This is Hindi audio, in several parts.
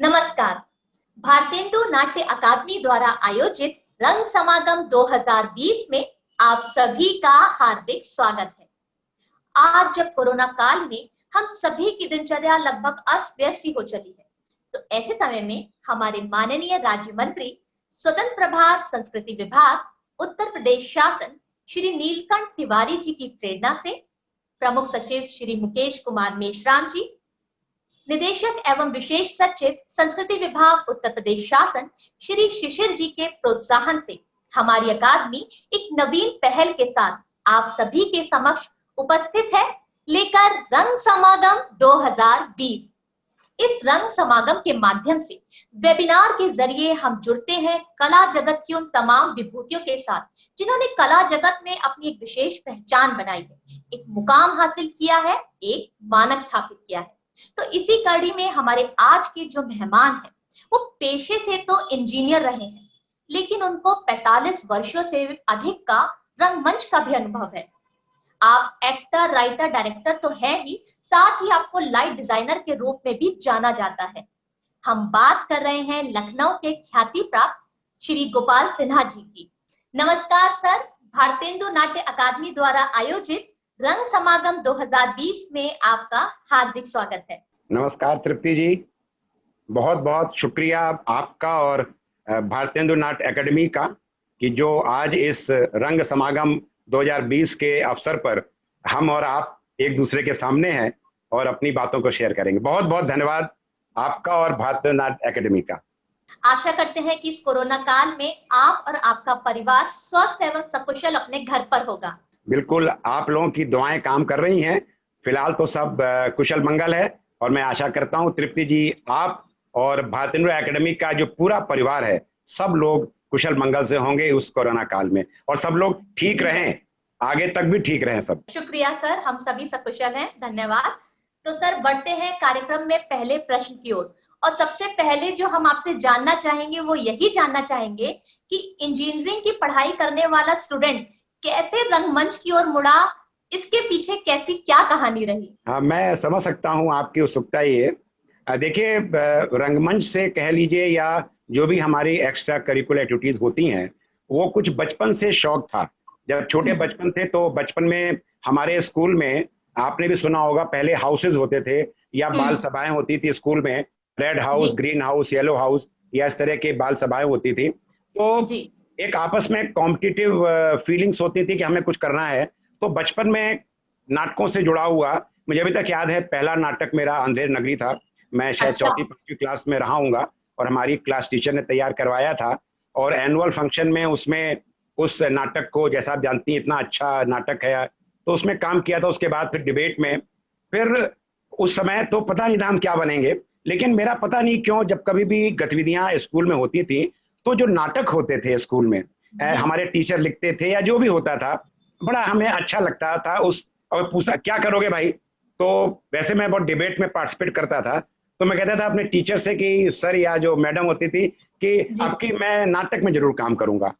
नमस्कार। भारतेंदु नाट्य अकादमी द्वारा आयोजित रंग समागम 2020 में आप सभी का हार्दिक स्वागत है। आज जब कोरोना काल में हम सभी की दिनचर्या लगभग अस्त व्यस्त हो चली है, तो ऐसे समय में हमारे माननीय राज्य मंत्री, स्वतंत्र प्रभार संस्कृति विभाग, उत्तर प्रदेश शासन श्री नीलकंठ तिवारी जी की प्रेरणा से प्रमुख सचिव श्री मुकेश कुमार मेश्राम जी, निदेशक एवं विशेष सचिव संस्कृति विभाग उत्तर प्रदेश शासन श्री शिशिर जी के प्रोत्साहन से हमारी अकादमी एक नवीन पहल के साथ आप सभी के समक्ष उपस्थित है, लेकर रंग समागम 2020। इस रंग समागम के माध्यम से वेबिनार के जरिए हम जुड़ते हैं कला जगत की उन तमाम विभूतियों के साथ जिन्होंने कला जगत में अपनी एक विशेष पहचान बनाई है, एक मुकाम हासिल किया है, एक मानक स्थापित किया है। तो इसी कड़ी में हमारे आज के जो मेहमान हैं वो पेशे से तो इंजीनियर रहे हैं, लेकिन उनको 45 वर्षों से अधिक का रंगमंच का भी अनुभव है। आप एक्टर, राइटर, डायरेक्टर तो है ही, साथ ही आपको लाइट डिजाइनर के रूप में भी जाना जाता है। हम बात कर रहे हैं लखनऊ के ख्याति प्राप्त श्री गोपाल सिन्हा जी की। नमस्कार सर, भारतेंदु नाट्य अकादमी द्वारा आयोजित रंग समागम 2020 में आपका हार्दिक स्वागत है। नमस्कार तृप्ति जी, बहुत बहुत शुक्रिया आपका और भारतेंदु नाट्य अकादमी का कि जो आज इस रंग समागम 2020 के अवसर पर हम और आप एक दूसरे के सामने हैं और अपनी बातों को शेयर करेंगे। बहुत बहुत धन्यवाद आपका और भारतेंदु नाट्य अकादमी का। आशा करते हैं कि इस कोरोना काल में आप और आपका परिवार स्वस्थ एवं सकुशल अपने घर पर होगा। बिल्कुल, आप लोगों की दुआएं काम कर रही हैं। फिलहाल तो सब कुशल मंगल है और मैं आशा करता हूं तृप्ति जी, आप और भारतेंदु अकादमी का जो पूरा परिवार है, सब लोग कुशल मंगल से होंगे उस कोरोना काल में, और सब लोग ठीक रहें, आगे तक भी ठीक रहें सब। शुक्रिया सर, हम सभी सकुशल हैं, धन्यवाद। तो सर बढ़ते हैं कार्यक्रम में पहले प्रश्न की ओर, और सबसे पहले जो हम आपसे जानना चाहेंगे वो यही जानना चाहेंगे कि इंजीनियरिंग की पढ़ाई करने वाला स्टूडेंट कैसे रंगमंच की ओर मुड़ा, इसके पीछे कैसी क्या कहानी रही? हाँ, मैं समझ सकता हूँ आपकी उत्सुकता। ये देखिए, रंगमंच से कह लीजिए या जो भी हमारी एक्स्ट्रा करिकुलर एक्टिविटीज होती हैं, वो कुछ बचपन से शौक था। जब छोटे बचपन थे तो बचपन में हमारे स्कूल में, आपने भी सुना होगा, पहले हाउसेज होते थे या बाल सभाएं होती थी स्कूल में, red house, green house, yellow house, या इस तरह के बाल सभाएं होती थी। तो एक आपस में कॉम्पिटिटिव फीलिंग्स होती थी कि हमें कुछ करना है। तो बचपन में नाटकों से जुड़ा हुआ, मुझे अभी तक याद है, पहला नाटक मेरा अंधेर नगरी था। मैं शायद चौथी पांचवी क्लास में रहा हूँगा और हमारी क्लास टीचर ने तैयार करवाया था, और एनुअल फंक्शन में उसमें उस नाटक को, जैसा आप जानती हैं इतना अच्छा नाटक है, तो उसमें काम किया था। उसके बाद फिर डिबेट में, फिर उस समय तो पता नहीं था हम क्या बनेंगे, लेकिन मेरा पता नहीं क्यों जब कभी भी गतिविधियां स्कूल में होती थी तो जो नाटक होते थे स्कूल में, हमारे टीचर लिखते थे या जो भी होता था, बड़ा हमें अच्छा लगता था। उस और पूछा क्या करोगे भाई, तो वैसे मैं बहुत डिबेट में पार्टिसिपेट करता था, तो मैं कहता था अपने टीचर से कि सर, या जो मैडम होती थी कि आपकी मैं नाटक में जरूर काम करूंगा।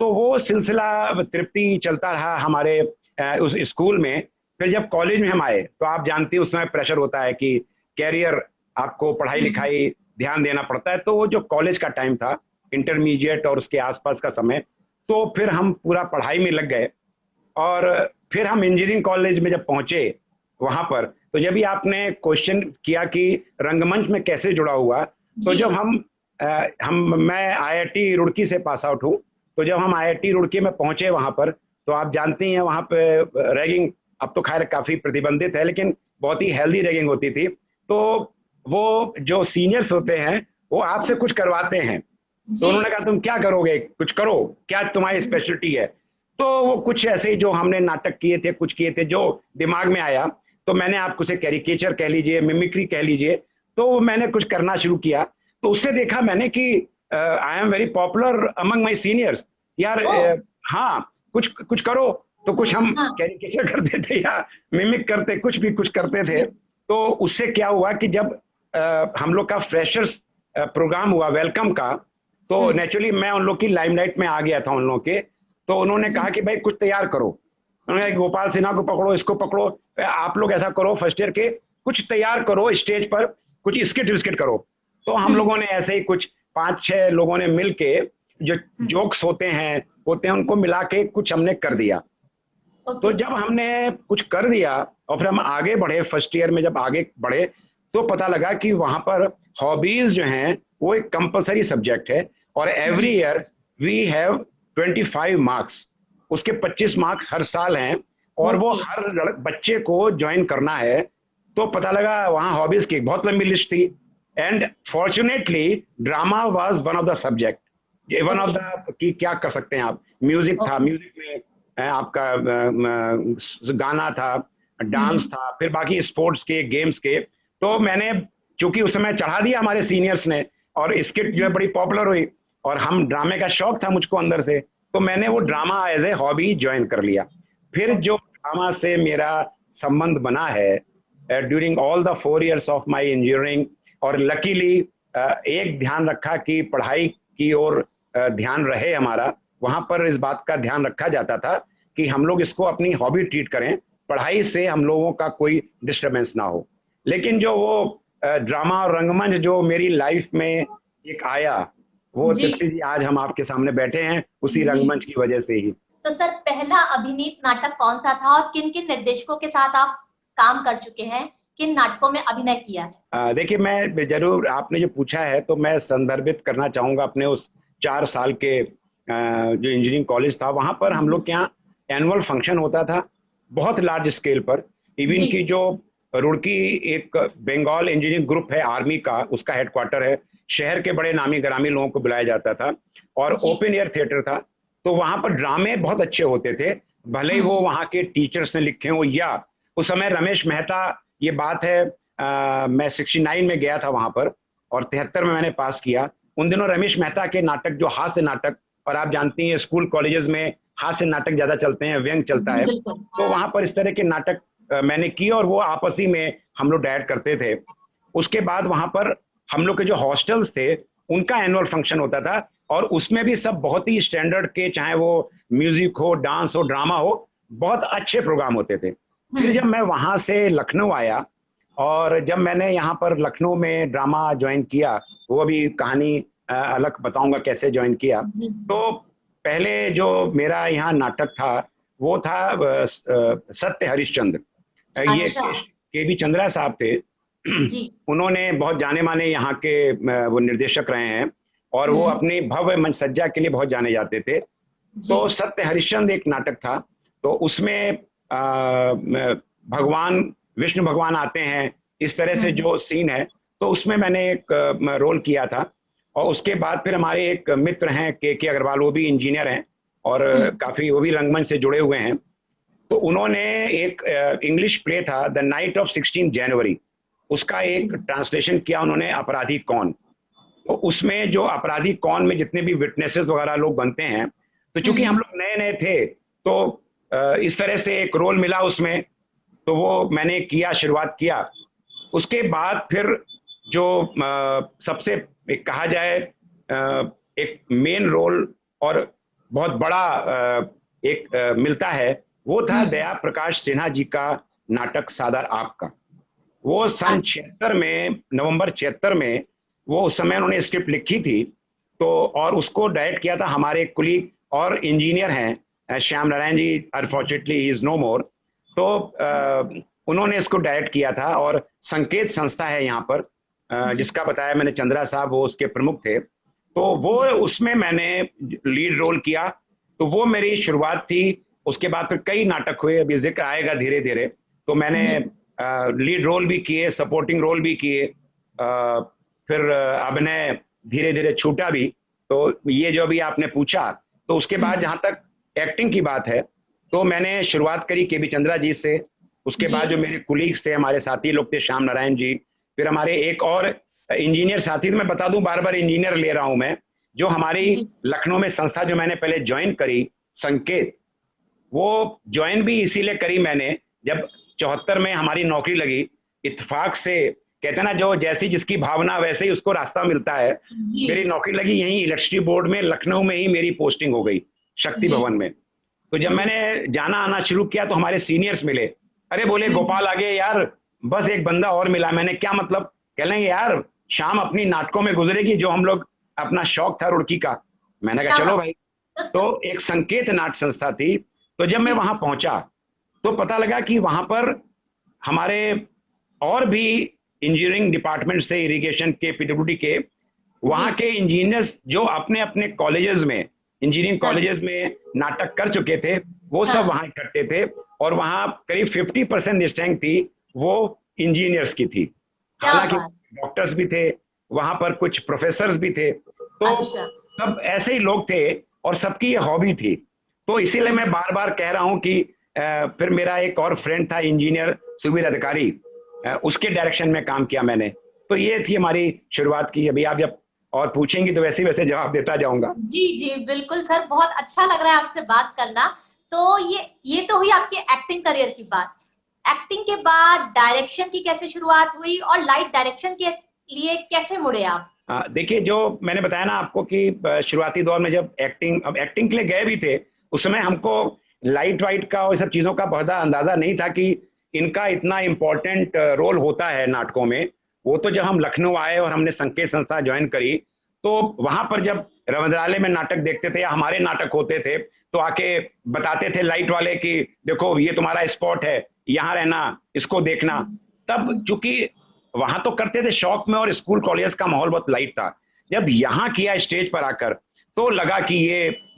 तो वो सिलसिला तृप्ति चलता रहा हमारे उस स्कूल में। फिर जब कॉलेज में हम आए तो आप जानती हैं उस समय प्रेशर होता है कि कैरियर, आपको पढ़ाई लिखाई ध्यान देना पड़ता है। तो वो जो कॉलेज का टाइम था, इंटरमीडिएट और उसके आसपास का समय, तो फिर हम पूरा पढ़ाई में लग गए। और फिर हम इंजीनियरिंग कॉलेज में जब पहुंचे वहां पर, तो जब भी आपने क्वेश्चन किया कि रंगमंच में कैसे जुड़ा हुआ, तो जब मैं आईआईटी रुड़की से पास आउट हूँ, तो जब हम आईआईटी रुड़की में पहुंचे वहां पर, तो आप जानती हैं वहां पे रैगिंग अब तो खैर काफी प्रतिबंधित है, लेकिन बहुत ही हेल्दी रैगिंग होती थी। तो वो जो सीनियर्स होते हैं वो आपसे कुछ करवाते हैं, तो उन्होंने कहा तुम क्या करोगे, कुछ करो, क्या तुम्हारी स्पेशलिटी है। तो वो कुछ ऐसे ही जो हमने नाटक किए थे, कुछ किए थे, जो दिमाग में आया, तो मैंने आपको से कैरिकेचर कह लीजिए, मिमिक्री कह लीजिए, तो मैंने कुछ करना शुरू किया। तो उससे देखा मैंने कि I am very popular among my seniors. यार हाँ, कुछ करो। तो कुछ हम कैरिकेचर करते थे या मिमिक करते, कुछ भी कुछ करते थे। तो उससे क्या हुआ कि जब हम लोग का फ्रेशर्स प्रोग्राम हुआ वेलकम का, तो नेचुरली मैं उन लोग की लाइमलाइट में आ गया था उन लोग के। तो उन्होंने कहा कि भाई कुछ तैयार करो। उन्होंने गोपाल सिन्हा को पकड़ो, इसको पकड़ो, आप लोग ऐसा करो, फर्स्ट ईयर के कुछ तैयार करो, स्टेज पर कुछ स्किट विस्किट करो। तो हम लोगों ने ऐसे ही कुछ 5-6 लोगों ने मिलके जो जोक्स होते हैं उनको मिला के कुछ हमने कर दिया। तो जब हमने कुछ कर दिया और फिर हम आगे बढ़े, फर्स्ट ईयर में जब आगे बढ़े तो पता लगा कि वहां पर हॉबीज जो हैं वो एक कंपलसरी सब्जेक्ट है और every year we have 25 marks, उसके 25 मार्क्स हर साल हैं और वो हर बच्चे को ज्वाइन करना है। तो पता लगा वहाँ हॉबीज की बहुत लंबी लिस्ट थी and fortunately drama was one of the subject, one of the कि क्या कर सकते हैं आप। म्यूजिक था, म्यूजिक में आपका गाना था, डांस था, फिर बाकी स्पोर्ट्स के, गेम्स के। तो मैंने चूंकि उस समय चढ़ा दिया हमारे सीनियर्स ने और स्किट जो है बड़ी पॉपुलर हुई और हम ड्रामे का शौक था मुझको अंदर से, तो मैंने वो drama as a hobby join कर लिया। फिर जो ड्रामा से मेरा संबंध बना है during all the 4 years of my engineering, और लकीली एक ध्यान रखा कि पढ़ाई की ओर ध्यान रहे हमारा, वहां पर इस बात का ध्यान रखा जाता था कि हम लोग इसको अपनी हॉबी ट्रीट करें, पढ़ाई से हम लोगों का कोई डिस्टर्बेंस ना हो। लेकिन जो वो ड्रामा और रंगमंच जो मेरी लाइफ में एक आया, वो तृप्ति जी आज हम आपके सामने बैठे हैं उसी रंगमंच की वजह से ही। तो सर पहला अभिनीत नाटक कौन सा था और किन किन निर्देशकों के साथ आप काम कर चुके हैं, किन नाटकों में अभिनय किया है? देखिए, मैं जरूर, आपने जो पूछा है तो मैं संदर्भित करना चाहूंगा अपने उस 4 साल के जो इंजीनियरिंग कॉलेज था, वहां पर हम लोग के यहाँ एनुअल फंक्शन होता था बहुत लार्ज स्केल पर। इवन की जो रुड़की एक बंगाल इंजीनियरिंग ग्रुप है आर्मी का, उसका हेडक्वार्टर है, शहर के बड़े नामी ग्रामी लोगों को बुलाया जाता था और ओपन एयर थिएटर था। तो वहां पर ड्रामे बहुत अच्छे होते थे, भले ही वो वहां के टीचर्स ने लिखे हो या उस समय रमेश मेहता, ये बात है मैं 69 में गया था वहां पर और 73 में मैंने पास किया। उन दिनों रमेश मेहता के नाटक, जो हास्य नाटक, और आप जानती हैं स्कूल कॉलेजेस में हास्य नाटक ज्यादा चलते हैं, व्यंग चलता है, तो वहां पर इस तरह के नाटक मैंने किए और वो आपसी में हम लोग डायरेक्ट करते थे। उसके बाद वहां पर हम लोग के जो हॉस्टल्स थे उनका एनुअल फंक्शन होता था और उसमें भी सब बहुत ही स्टैंडर्ड के, चाहे वो म्यूजिक हो, डांस हो, ड्रामा हो, बहुत अच्छे प्रोग्राम होते थे। फिर जब मैं वहां से लखनऊ आया और जब मैंने यहाँ पर लखनऊ में ड्रामा ज्वाइन किया, वो अभी कहानी अलग बताऊंगा कैसे ज्वाइन किया। तो पहले जो मेरा यहाँ नाटक था वो था सत्य हरिश्चंद्र। ये के.बी. चंद्रा साहब थे, उन्होंने बहुत जाने माने यहाँ के वो निर्देशक रहे हैं और वो अपनी भव्य मंच सज्जा के लिए बहुत जाने जाते थे। तो सत्य हरिश्चंद्र एक नाटक था, तो उसमें भगवान विष्णु भगवान आते हैं, इस तरह से जो सीन है, तो उसमें मैंने एक रोल किया था। और उसके बाद फिर हमारे एक मित्र हैं के अग्रवाल, वो भी इंजीनियर हैं और काफी वो भी रंगमंच से जुड़े हुए हैं। तो उन्होंने एक इंग्लिश प्ले था द नाइट ऑफ 16 जनवरी, उसका एक ट्रांसलेशन किया उन्होंने, अपराधी कौन। तो उसमें जो अपराधी कौन में जितने भी विटनेसेस वगैरह लोग बनते हैं, तो चूंकि हम लोग नए नए थे तो इस तरह से एक रोल मिला उसमें, तो वो मैंने किया, शुरुआत किया। उसके बाद फिर जो सबसे कहा जाए एक मेन रोल और बहुत बड़ा एक मिलता है, वो था दया प्रकाश सिन्हा जी का नाटक सादर आपका। वो सन 76 में, नवंबर 76 में, वो उस समय उन्होंने स्क्रिप्ट लिखी थी, तो और उसको डायरेक्ट किया था हमारे कुलीग और इंजीनियर हैं Shyam Narayan ji, unfortunately he is no मोर। तो उन्होंने इसको डायरेक्ट किया था और संकेत संस्था है यहाँ पर, जिसका बताया मैंने, चंद्रा साहब वो उसके प्रमुख थे। तो वो उसमें मैंने लीड रोल किया, तो वो मेरी शुरुआत थी। उसके बाद फिर कई नाटक हुए, अभी जिक्र आएगा धीरे धीरे। तो मैंने लीड रोल भी किए, सपोर्टिंग रोल भी किए, फिर अभिनय धीरे धीरे छूटा भी। तो ये जो भी आपने पूछा, तो उसके बाद जहाँ तक एक्टिंग की बात है, तो मैंने शुरुआत करी के.बी. चंद्रा जी से। उसके बाद जो मेरे कुलीग्स थे, हमारे साथी लोग थे, श्याम नारायण जी, फिर हमारे एक और इंजीनियर साथी, तो मैं बता दूं बार बार इंजीनियर ले रहा हूं मैं, जो हमारी लखनऊ में संस्था जो मैंने पहले ज्वाइन करी, संकेत, वो ज्वाइन भी इसीलिए करी मैंने, जब 74 में हमारी नौकरी लगी, इत्तेफाक से कहते हैं ना, जो जैसी जिसकी भावना वैसे ही उसको रास्ता मिलता है। मेरी नौकरी लगी यहीं इलेक्ट्रिसिटी बोर्ड में, लखनऊ में ही मेरी पोस्टिंग हो गई, शक्ति भवन में। तो जब मैंने जाना आना शुरू किया तो हमारे सीनियर्स मिले, अरे बोले गोपाल आगे यार, बस एक बंदा और मिला। मैंने क्या मतलब? कह लेंगे यार शाम अपनी नाटकों में गुजरेगी, जो हम लोग अपना शौक था रुड़की का। मैंने कहा क्या चलो बात। भाई। तो एक संकेत नाट्य संस्था थी। तो जब मैं जी वहां पहुंचा तो पता लगा कि वहां पर हमारे और भी इंजीनियरिंग डिपार्टमेंट से, इरिगेशन के, पीडब्ल्यूडी के, जी। वहां के इंजीनियर्स जो अपने अपने कॉलेजेस में, इंजीनियरिंग हाँ कॉलेजेस में नाटक कर चुके थे, वो सब हाँ। वहां इकट्ठे थे। और वहां करीब 50% स्ट्रेंथ थी वो इंजीनियर्स की थी। क्या हालांकि बात। डॉक्टर्स भी थे वहां पर, कुछ प्रोफेसर्स भी थे। तो अच्छा। सब ऐसे ही लोग थे और सबकी ये हॉबी थी। तो इसीलिए मैं हम्म। बार बार कह रहा हूं कि फिर मेरा एक और फ्रेंड था इंजीनियर सुबीर अधिकारी, उसके डायरेक्शन में काम किया मैंने। तो ये थी हमारी शुरुआत की। अभी आप जब और पूछेंगी तो वैसे वैसे जवाब देता जाऊंगा। जी जी बिल्कुल सर, बहुत अच्छा लग रहा है आपसे बात करना। तो ये तो हुई आपके एक्टिंग करियर की बात। एक्टिंग के बाद डायरेक्शन की कैसे शुरुआत हुई और लाइट डायरेक्शन के लिए कैसे मुड़े आप? देखिए, जो मैंने बताया ना आपको कि शुरुआती दौर में जब अब एक्टिंग के लिए गए भी थे, उस समय हमको लाइट वाइट का और सब चीज़ों का बहुत अंदाज़ा नहीं था कि इनका इतना इम्पोर्टेंट रोल होता है नाटकों में। वो तो जब हम लखनऊ आए और हमने संकेत संस्था ज्वाइन करी, तो वहां पर जब रविंद्रालय में नाटक देखते थे या हमारे नाटक होते थे, तो आके बताते थे लाइट वाले कि देखो ये तुम्हारा स्पॉट है, यहाँ रहना, इसको देखना। तब हम्म। चूंकि वहां तो करते थे शौक में और स्कूल कॉलेज का माहौल बहुत लाइट था। जब यहाँ किया स्टेज पर आकर, तो लगा कि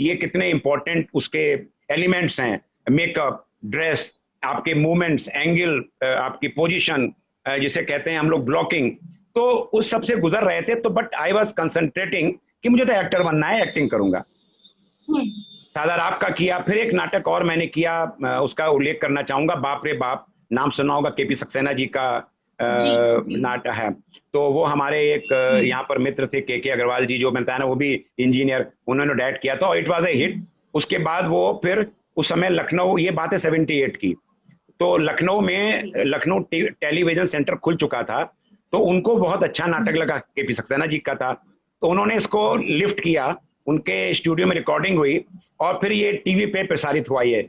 ये कितने इंपॉर्टेंट उसके एलिमेंट्स हैं। मेकअप, ड्रेस, आपके मूवमेंट्स, एंगल, आपकी पोजीशन, जिसे कहते हैं हम लोग ब्लॉकिंग। तो उस सब से गुजर रहे थे। तो बट आई वॉज कंसंट्रेटिंग कि मुझे तो एक्टर बनना है, एक्टिंग करूंगा। हम्म। सादर आपका किया, फिर एक नाटक और मैंने किया, उसका उल्लेख करना चाहूंगा, बाप रे बाप। नाम सुना होगा, केपी सक्सेना जी का जी जी। नाटक है। तो वो हमारे एक हम्म। यहाँ पर मित्र थे, के अग्रवाल जी, जो मैंने बताया ना, वो भी इंजीनियर, उन्होंने डायरेक्ट किया था, इट वाज ए हिट। हम्म। उसके बाद वो फिर उस समय लखनऊ, ये बात है 78 की, तो लखनऊ में जी। लखनऊ टेलीविजन सेंटर खुल चुका था। तो उनको बहुत अच्छा नाटक हम्म। लगा, केपी सक्सेना जी का था। तो उन्होंने इसको लिफ्ट किया, उनके स्टूडियो में रिकॉर्डिंग हुई और फिर ये टीवी पे प्रसारित हुआ ये।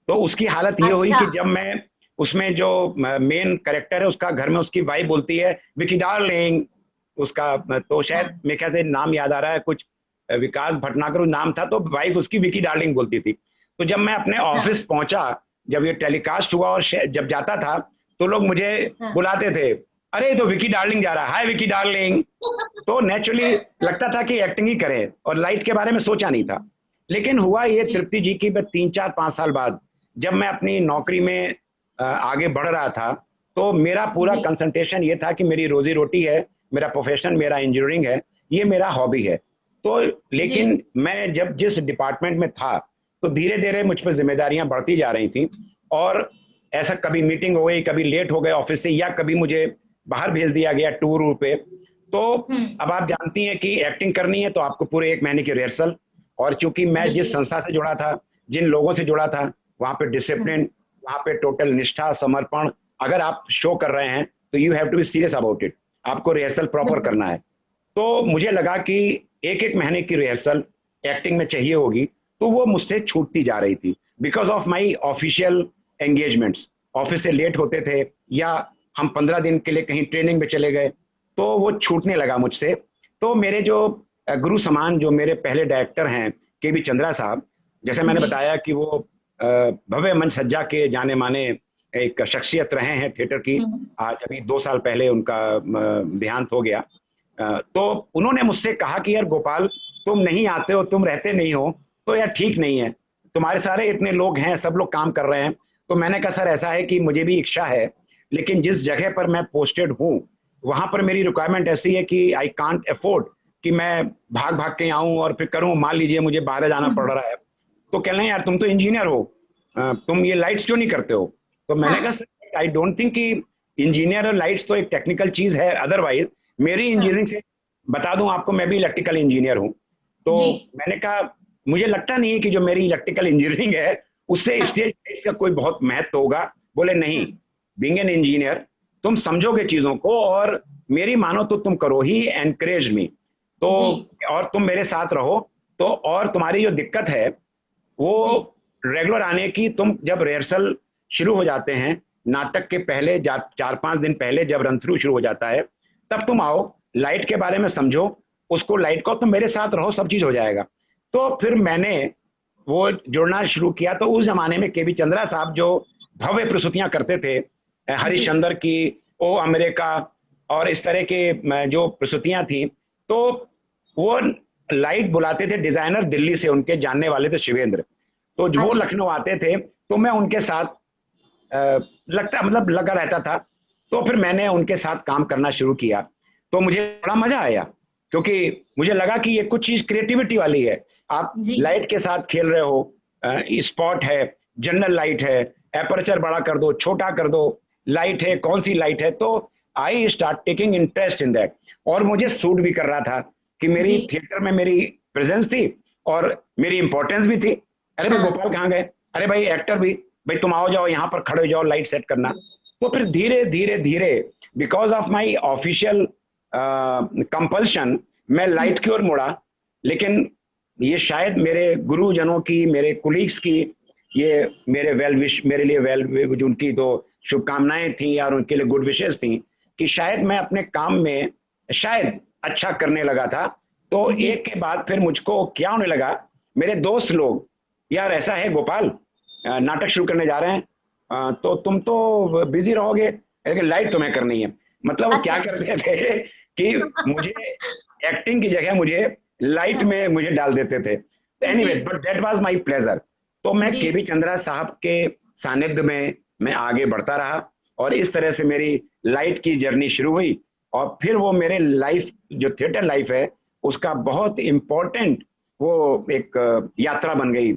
तो उसकी हालत ये हुई अच्छा। कि जब मैं उसमें जो मेन कैरेक्टर है उसका, घर में उसकी वाइफ बोलती है विकी डार्लिंग, उसका तो शायद हाँ मेरे ख्याल से नाम याद आ रहा है कुछ, विकास भटनागर नाम था, तो वाइफ उसकी विकी डार्लिंग बोलती थी। तो जब मैं अपने हाँ ऑफिस पहुंचा, जब ये टेलीकास्ट हुआ और जब जाता था, तो लोग मुझे हाँ। बुलाते थे, अरे ये तो विकी डार्लिंग जा रहा है, हाय विकी डार्लिंग। तो नेचुरली लगता था कि एक्टिंग ही करें, और लाइट के बारे में सोचा नहीं था। लेकिन हुआ ये जी तृप्ति जी की, 3 4 5 साल बाद जब मैं अपनी नौकरी में आगे बढ़ रहा था, तो मेरा पूरा जी। कंसंट्रेशन ये था कि मेरी रोजी रोटी है, मेरा प्रोफेशन, मेरा इंजीनियरिंग है, ये मेरा हॉबी है। तो जी। लेकिन मैं जब जिस डिपार्टमेंट में था, तो धीरे धीरे मुझ पर जिम्मेदारियां बढ़ती जा रही थी। और ऐसा कभी मीटिंग हो गई, कभी लेट हो गए ऑफिस से, या कभी मुझे बाहर भेज दिया गया टूर पे। तो हम्म। अब आप जानती हैं कि एक्टिंग करनी है तो आपको पूरे 1 महीने की रिहर्सल। और चूंकि मैं जिस बिल्कुल। संस्था से जुड़ा था, जिन लोगों से जुड़ा था, वहां पे हम्म। डिसिप्लिन, वहां पे टोटल निष्ठा, समर्पण, अगर आप शो कर रहे हैं तो you have to be serious about it. आपको रिहर्सल प्रॉपर बिल्कुल। करना है। तो मुझे लगा कि 1 1 महीने की रिहर्सल एक्टिंग में चाहिए होगी। तो वो मुझसे छूटती जा रही थी because of my official engagements. Office से लेट होते थे, या हम 15 दिन के लिए कहीं ट्रेनिंग में चले गए, तो वो छूटने लगा मुझसे। तो मेरे जो गुरु समान, जो मेरे पहले डायरेक्टर हैं, के बी चंद्रा साहब, जैसे मैंने जी। बताया कि वो भव्य मंच सज्जा के जाने माने एक शख्सियत रहे हैं थिएटर की। हम्म। आज अभी 2 साल पहले उनका देहांत हो गया। तो उन्होंने मुझसे कहा कि यार गोपाल, तुम नहीं आते हो, तुम रहते नहीं हो, तो यार ठीक नहीं है। तुम्हारे सारे इतने लोग हैं, सब लोग काम कर रहे हैं। तो मैंने कहा सर ऐसा है कि मुझे भी इच्छा है, लेकिन जिस जगह पर मैं पोस्टेड हूँ, वहां पर मेरी रिक्वायरमेंट ऐसी है कि आई कांट अफोर्ड कि मैं भाग भाग के आऊं और फिर करूं। मान लीजिए मुझे बाहर जाना पड़ हम्म। रहा है, तो कह रहे हैं यार तुम तो इंजीनियर हो, तुम ये लाइट्स क्यों नहीं करते हो। तो मैंने कहा हाँ सर आई डोंट थिंक कि इंजीनियर और लाइट्स तो एक टेक्निकल चीज है। अदरवाइज मेरी हाँ। इंजीनियरिंग से बता दूं आपको, मैं भी इलेक्ट्रिकल इंजीनियर हूं। तो जी। मैंने कहा मुझे लगता नहीं है कि जो मेरी इलेक्ट्रिकल इंजीनियरिंग है उससे हाँ स्टेज लाइट्स का कोई बहुत महत्व होगा। बोले नहीं, हाँ। बीइंग एन इंजीनियर तुम समझोगे चीजों को, और मेरी मानो तो तुम करो ही, एनकरेज मी। तो जी और तुम मेरे साथ रहो। तो और तुम्हारी जो दिक्कत है वो जी। रेगुलर आने की, तुम जब रिहर्सल शुरू हो जाते हैं नाटक के पहले 4 5 दिन पहले, जब रन थ्रू शुरू हो जाता है, तब तुम आओ। लाइट के बारे में समझो, उसको लाइट को, तो मेरे साथ रहो, सब चीज हो जाएगा। तो फिर मैंने वो जुड़ना शुरू किया। तो उस जमाने में केबी चंद्रा साहब जो भव्य प्रस्तुतियां करते थे, हरिश्चंद्र की, ओ अमेरिका और इस तरह के जो प्रस्तुतियां थी, तो वो लाइट बुलाते थे डिजाइनर दिल्ली से, उनके जानने वाले थे शिवेंद्र। तो जो वो लखनऊ आते थे तो मैं उनके साथ लगा रहता था। तो फिर मैंने उनके साथ काम करना शुरू किया, तो मुझे बड़ा मजा आया, क्योंकि मुझे लगा कि ये कुछ चीज क्रिएटिविटी वाली है। आप लाइट के साथ खेल रहे हो, स्पॉट है, जनरल लाइट है, एपर्चर बड़ा कर दो, छोटा कर दो, लाइट है, कौन सी लाइट है। तो I start taking interest in that, और मुझे सूट भी कर रहा था कि मेरी थिएटर में मेरी प्रेजेंस थी और मेरी इंपॉर्टेंस भी थी। अरे भाई गोपाल कहाँ गए, अरे भाई एक्टर भी, भाई तुम आओ, जाओ यहाँ पर खड़े हो जाओ, लाइट सेट करना। तो फिर धीरे धीरे धीरे because of my official compulsion मैं लाइट की ओर मुड़ा। लेकिन ये शायद मेरे गुरुजनों की, मेरे कुलीग्स की, ये मेरे वेल विश, मेरे लिए वेल, जो उनकी तो शुभकामनाएं थी और उनके लिए गुड विशेष थी, कि शायद मैं अपने काम में शायद अच्छा करने लगा था। तो एक के बाद फिर मुझको क्या होने लगा, मेरे दोस्त लोग, यार ऐसा है गोपाल, नाटक शुरू करने जा रहे हैं, तो तुम तो बिजी रहोगे, लेकिन लाइट तुम्हें करनी है। मतलब वो क्या करते थे कि मुझे एक्टिंग की जगह मुझे लाइट में मुझे डाल देते थे। Anyway, but that was my pleasure. तो मैं केबी चंद्रा साहब के सानिध्य में मैं आगे बढ़ता रहा, और इस तरह से मेरी लाइट की जर्नी शुरू हुई। और फिर वो मेरे लाइफ, जो थिएटर लाइफ है, उसका बहुत इम्पोर्टेंट वो एक यात्रा बन गई,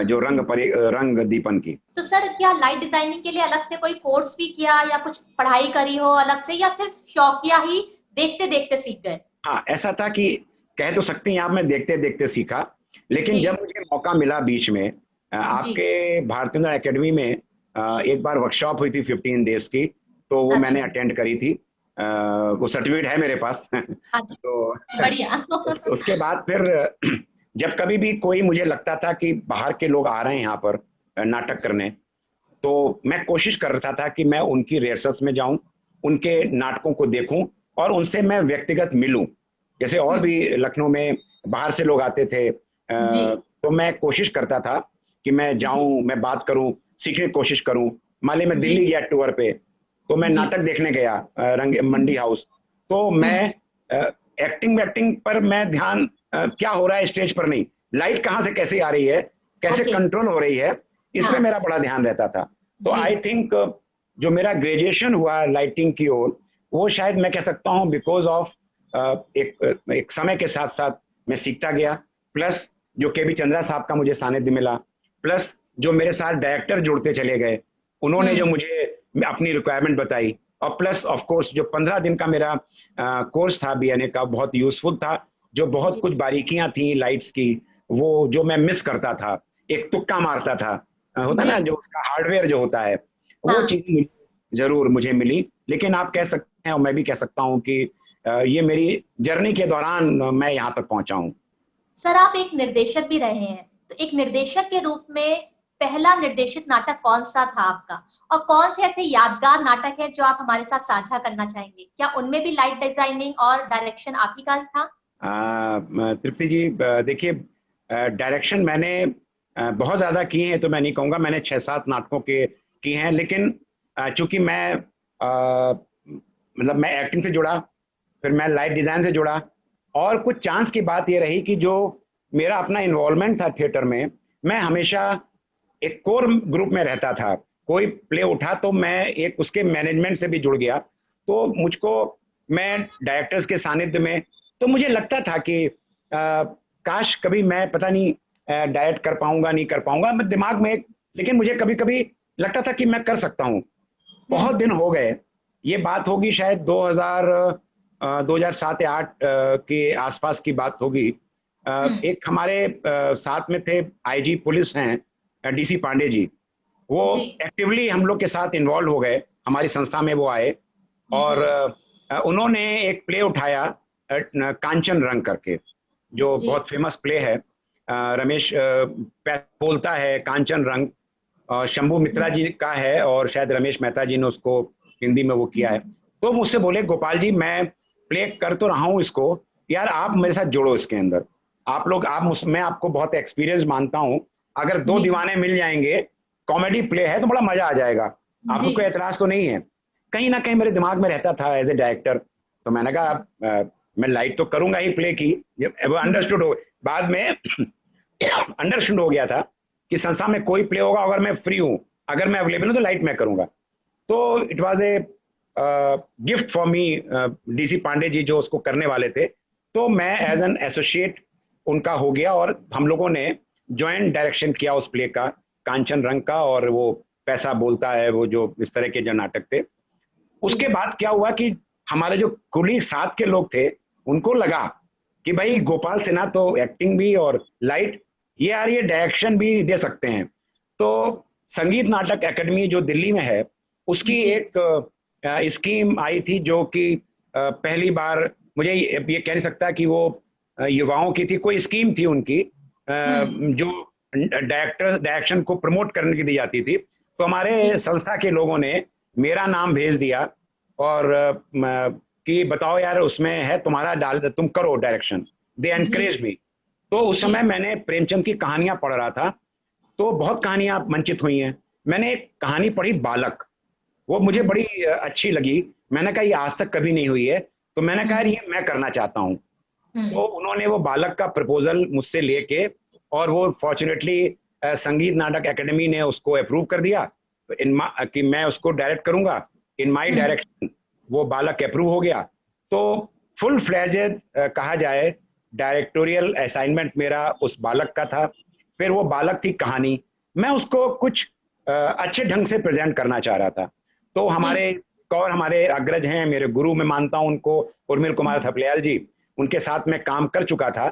जो रंग दीपन की। तो सर, क्या लाइट डिजाइनिंग के लिए अलग से कोई कोर्स भी किया, या कुछ पढ़ाई करी हो अलग से, या सिर्फ शौकिया ही देखते देखते सीख गए? हाँ, ऐसा था कि कह तो सकते हैं आप, मैं देखते देखते सीखा। लेकिन जब मुझे मौका मिला बीच में, आपके भारतीय एकेडमी में एक बार वर्कशॉप हुई थी 15 डेज की, तो वो मैंने अटेंड करी थी। वो सर्टिफिकेट है मेरे पास। तो बढ़िया। उसके बाद फिर जब कभी भी कोई मुझे लगता था कि बाहर के लोग आ रहे हैं यहाँ पर नाटक करने, तो मैं कोशिश कर रहा था कि मैं उनकी रिहर्सल्स में जाऊं, उनके नाटकों को देखूं और उनसे मैं व्यक्तिगत मिलूं। जैसे और भी लखनऊ में बाहर से लोग आते थे, तो मैं कोशिश करता था कि मैं जाऊं, मैं बात करूं, सीखने की कोशिश करूं। मान ली मैं दिल्ली गया टूर पे, तो मैं नाटक देखने गया रंग मंडी हाउस, तो मैं एक्टिंग पर मैं ध्यान क्या हो रहा है स्टेज पर नहीं, लाइट कहाँ से कैसे आ रही है, कैसे कंट्रोल हो रही है, इसमें मेरा बड़ा ध्यान रहता था। तो आई थिंक जो मेरा ग्रेजुएशन हुआ लाइटिंग की ओर, वो शायद मैं कह सकता हूँ बिकॉज ऑफ एक समय के साथ साथ मैं सीखता गया, प्लस जो केबी चंद्रा साहब का मुझे सानिध्य मिला, प्लस जो मेरे साथ डायरेक्टर जुड़ते चले गए, उन्होंने जो मुझे अपनी रिक्वायरमेंट बताई, और प्लस ऑफ कोर्स जो 15 दिन का मेरा कोर्स था बीएनए का, बहुत यूजफुल था। जो बहुत कुछ बारीकियां थी लाइट्स की, वो जो मैं मिस करता था, एक तुक्का मारता था, होता ना जो उसका हार्डवेयर जो होता है, वो चीज जरूर मुझे मिली। लेकिन आप कह सकते हैं और मैं भी कह सकता हूँ कि ये मेरी जर्नी के दौरान मैं यहाँ तक पहुंचा हूँ। सर, आप एक निर्देशक भी रहे हैं, तो एक निर्देशक के रूप में पहला निर्देशित नाटक कौन सा था आपका, और कौन से ऐसे यादगार नाटक है जो आप हमारे साथ साझा करना चाहेंगे? क्या उनमें भी लाइट डिजाइनिंग और डायरेक्शन आप ही का था? तृप्ति जी, देखिए, डायरेक्शन मैंने बहुत ज्यादा किए हैं तो मैं नहीं कहूँगा, मैंने 6-7 नाटकों के किए हैं। लेकिन चूंकि मैं मतलब मैं एक्टिंग से जुड़ा, फिर मैं लाइट डिजाइन से जुड़ा, और कुछ चांस की बात ये रही कि जो मेरा अपना इन्वॉल्वमेंट था थिएटर में, मैं हमेशा एक कोर ग्रुप में रहता था। कोई प्ले उठा तो मैं एक उसके मैनेजमेंट से भी जुड़ गया। तो मुझको, मैं डायरेक्टर्स के सानिध्य में, तो मुझे लगता था कि काश कभी मैं पता नहीं डायरेक्ट कर पाऊंगा नहीं कर पाऊंगा, मैं दिमाग में एक, लेकिन मुझे कभी कभी लगता था कि मैं कर सकता हूँ। बहुत दिन हो गए, ये बात होगी शायद 2007 या 8 के आसपास की बात होगी। एक हमारे साथ में थे आईजी पुलिस हैं डीसी पांडे जी, वो एक्टिवली हम लोग के साथ इन्वॉल्व हो गए, हमारी संस्था में वो आए, और उन्होंने एक प्ले उठाया कांचन रंग करके, जो बहुत फेमस प्ले है। रमेश बोलता है कांचन रंग, शंभू मित्रा जी का है, और शायद रमेश मेहता जी ने उसको हिंदी में वो किया है। तो मुझसे बोले गोपाल जी, मैं प्ले कर तो रहा हूँ इसको, यार आप मेरे साथ जुड़ो इसके अंदर, आप लोग, मैं आपको बहुत एक्सपीरियंस मानता हूँ, अगर दो जी दीवाने मिल जाएंगे, कॉमेडी प्ले है तो बड़ा मजा आ जाएगा, आपको जी कोई एतराज तो नहीं है? कहीं ना कहीं मेरे दिमाग में रहता था एज ए डायरेक्टर, तो मैंने कहा मैं लाइट तो करूंगा ही प्ले की, वो जी अंडरस्टूड हो, बाद में अंडरस्टूड हो गया था कि संस्था में कोई प्ले होगा, अगर मैं फ्री हूँ, अगर मैं अवेलेबल हूँ तो लाइट मैं करूंगा। तो it was a gift for me, DC Pandey ji जो उसको करने वाले थे, तो मैं एज एन एसोसिएट उनका हो गया, और हम लोगों ने ज्वाइंट डायरेक्शन किया उस प्ले का, कांचन रंग का, और वो पैसा बोलता है, वो जो इस तरह के जो नाटक थे। जी उसके बाद क्या हुआ कि हमारे जो कुली साथ के लोग थे, उनको लगा कि भाई गोपाल सिन्हा तो एक्टिंग भी और लाइट, ये यार ये डायरेक्शन भी दे सकते हैं। तो संगीत नाटक एकेडमी जो दिल्ली में है, उसकी जी एक स्कीम आई थी, जो कि पहली बार, मुझे ये कह नहीं सकता कि वो युवाओं की थी, कोई स्कीम थी उनकी, जो डायरेक्शन को प्रमोट करने की दी जाती थी। तो हमारे जी संस्था के लोगों ने मेरा नाम भेज दिया, और कि बताओ यार उसमें है तुम्हारा, डाल तुम करो डायरेक्शन, दे जी एनकरेज मी। तो उस जी समय मैंने प्रेमचंद की कहानियां पढ़ रहा था, तो बहुत कहानियां मंचित हुई हैं। मैंने एक कहानी पढ़ी बालक, वो मुझे हम्म बड़ी अच्छी लगी। मैंने कहा ये आज तक कभी नहीं हुई है, तो मैंने कहा यार हम्म ये मैं करना चाहता हूँ। हम्म तो उन्होंने वो बालक का प्रपोजल मुझसे लेके, और वो फॉर्चुनेटली संगीत नाटक एकेडमी ने उसको अप्रूव कर दिया, तो कि मैं उसको डायरेक्ट करूंगा इन माय हम्म डायरेक्शन। वो बालक अप्रूव हो गया, तो फुल फ्लैजेड कहा जाए डायरेक्टोरियल असाइनमेंट मेरा उस बालक का था। फिर वो बालक थी कहानी, मैं उसको कुछ अच्छे ढंग से प्रेजेंट करना चाह रहा था। तो जी हमारे अग्रज हैं, मेरे गुरु मैं मानता हूं उनको, उर्मिल कुमार थपलियाल जी, उनके साथ मैं काम कर चुका था।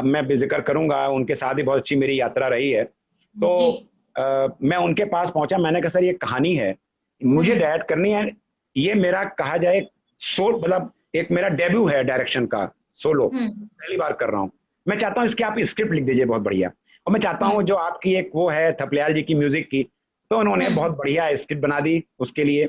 मैं बेजिक्र करूंगा, उनके साथ ही बहुत अच्छी मेरी यात्रा रही है। तो जी मैं उनके पास पहुंचा, मैंने कहा सर ये कहानी है, मुझे हम्म डायरेक्ट करनी है, ये मेरा कहा जाए मतलब एक मेरा डेब्यू है डायरेक्शन का, सोलो हम्म पहली बार कर रहा हूँ। मैं चाहता हूँ इसकी आप स्क्रिप्ट लिख दीजिए बहुत बढ़िया, और मैं चाहता हूँ हम्म जो आपकी एक वो है थपलियाल जी की म्यूजिक की, तो उन्होंने बहुत हम्म बढ़िया स्क्रिप्ट बना दी उसके लिए।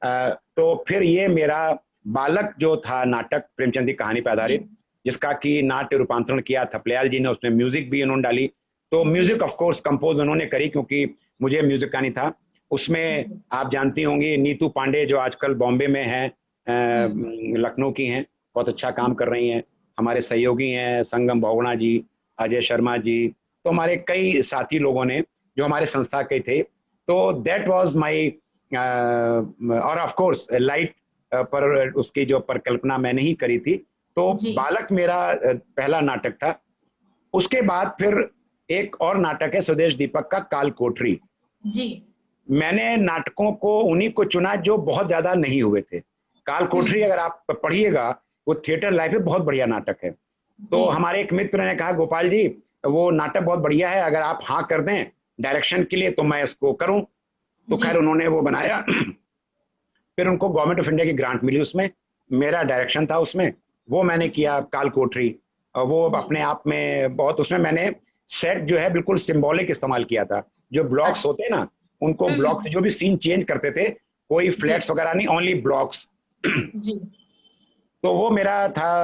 तो फिर ये मेरा बालक जो था नाटक प्रेमचंद की कहानी पर जी आधारित, जिसका कि नाट्य रूपांतरण किया थपलियाल जी ने, उसमें म्यूजिक भी उन्होंने डाली। तो जी म्यूजिक ऑफ कोर्स कंपोज उन्होंने करी, क्योंकि मुझे म्यूजिक का नहीं था उसमें। जी आप जानती होंगी नीतू पांडे जो आजकल बॉम्बे में हैं, हम्म लखनऊ की हैं, बहुत अच्छा काम कर रही हैं। हमारे सहयोगी हैं संगम भोगना जी, अजय शर्मा जी, तो हमारे कई साथी लोगों ने जो हमारे संस्था के थे। तो दैट वाज माय, और ऑफ कोर्स लाइट पर उसकी जो परिकल्पना मैंने ही करी थी। तो जी बालक मेरा पहला नाटक था। उसके बाद फिर एक और नाटक है स्वदेश दीपक का, काल कोठरी। जी मैंने नाटकों को उन्हीं को चुना जो बहुत ज्यादा नहीं हुए थे। काल कोठरी हम्म अगर आप पढ़िएगा, वो थिएटर लाइफ में बहुत बढ़िया नाटक है। जी तो हमारे एक मित्र ने कहा गोपाल जी वो नाटक बहुत बढ़िया है, अगर आप हाँ कर दें डायरेक्शन के लिए तो मैं इसको करूं। तो जी खैर उन्होंने वो बनाया। फिर उनको गवर्नमेंट ऑफ इंडिया की ग्रांट मिली उसमें, मेरा डायरेक्शन था उसमें, वो मैंने जी किया काल कोठरी। और वो जी अपने आप में बहुत, उसमें मैंने सेट जो है बिल्कुल सिंबॉलिक इस्तेमाल किया था। जो ब्लॉक्स अच्छा होते हैं ना, उनको ब्लॉक से जो भी सीन चेंज करते थे, कोई जी फ्लैट्स वगैरह नहीं, ओनली ब्लॉक्स। जी तो वो मेरा था,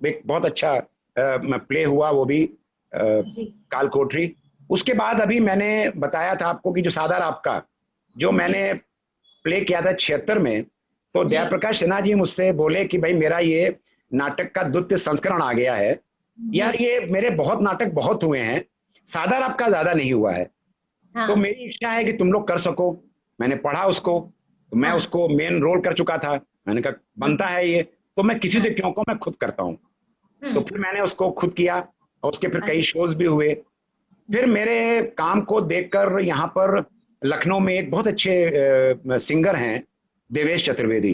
एक बहुत अच्छा प्ले हुआ वो भी, जी काल कोठरी। उसके बाद अभी मैंने बताया था आपको कि जो सादार आपका, जो जी मैंने प्ले किया था 76 में, तो जी जयप्रकाश सिन्हा जी मुझसे बोले कि भाई मेरा ये नाटक का द्वितीय संस्करण आ गया है। जी यार ये मेरे बहुत नाटक बहुत हुए हैं, सादार आपका ज्यादा नहीं हुआ है, तो हाँ मेरी इच्छा है कि तुम लोग कर सको। मैंने पढ़ा उसको, तो मैं हाँ उसको मेन रोल कर चुका था, मैंने कहा बनता हम्म है ये, तो मैं किसी से हाँ क्यों कहूं, मैं खुद करता हूँ। तो हम्म फिर मैंने उसको खुद किया, और उसके फिर कई अच्छा शोज भी हुए। फिर जी मेरे काम को देखकर यहाँ पर लखनऊ में एक बहुत अच्छे सिंगर हैं, देवेश चतुर्वेदी,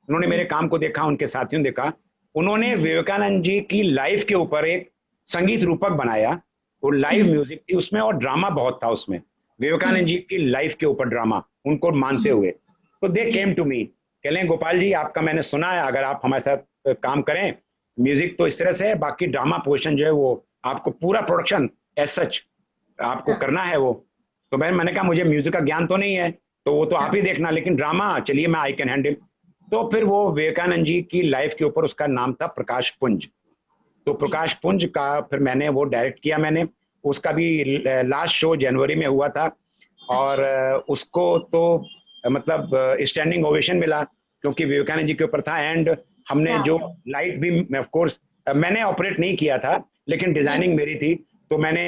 उन्होंने जी मेरे काम को देखा, उनके साथियों ने देखा, उन्होंने जी विवेकानंद जी की लाइफ के ऊपर एक संगीत रूपक बनाया। वो लाइव हम्म म्यूजिक थी उसमें, और ड्रामा बहुत था उसमें, विवेकानंद हम्म जी की लाइफ के ऊपर ड्रामा, उनको मानते हुए। तो दे जी केम टू मी, कह लें गोपाल जी आपका मैंने सुना है, अगर आप हमारे साथ काम करें, म्यूजिक तो इस तरह से है, बाकी ड्रामा पोर्शन जो है वो आपको पूरा प्रोडक्शन एज सच आपको हाँ करना है वो। तो मैंने कहा मुझे म्यूजिक का ज्ञान तो नहीं है, तो वो तो आप हाँ ही देखना, लेकिन ड्रामा चलिए मैं आई कैन हैंडल। तो फिर वो विवेकानंद जी की लाइफ के ऊपर उसका नाम था प्रकाश पुंज। तो प्रकाश पुंज का फिर मैंने वो डायरेक्ट किया मैंने। उसका भी लास्ट शो जनवरी में हुआ था और उसको तो मतलब स्टैंडिंग ओवेशन मिला क्योंकि विवेकानंद जी के ऊपर था। एंड हमने जो लाइट भी ऑफ कोर्स मैंने ऑपरेट नहीं किया था लेकिन डिजाइनिंग मेरी थी। तो मैंने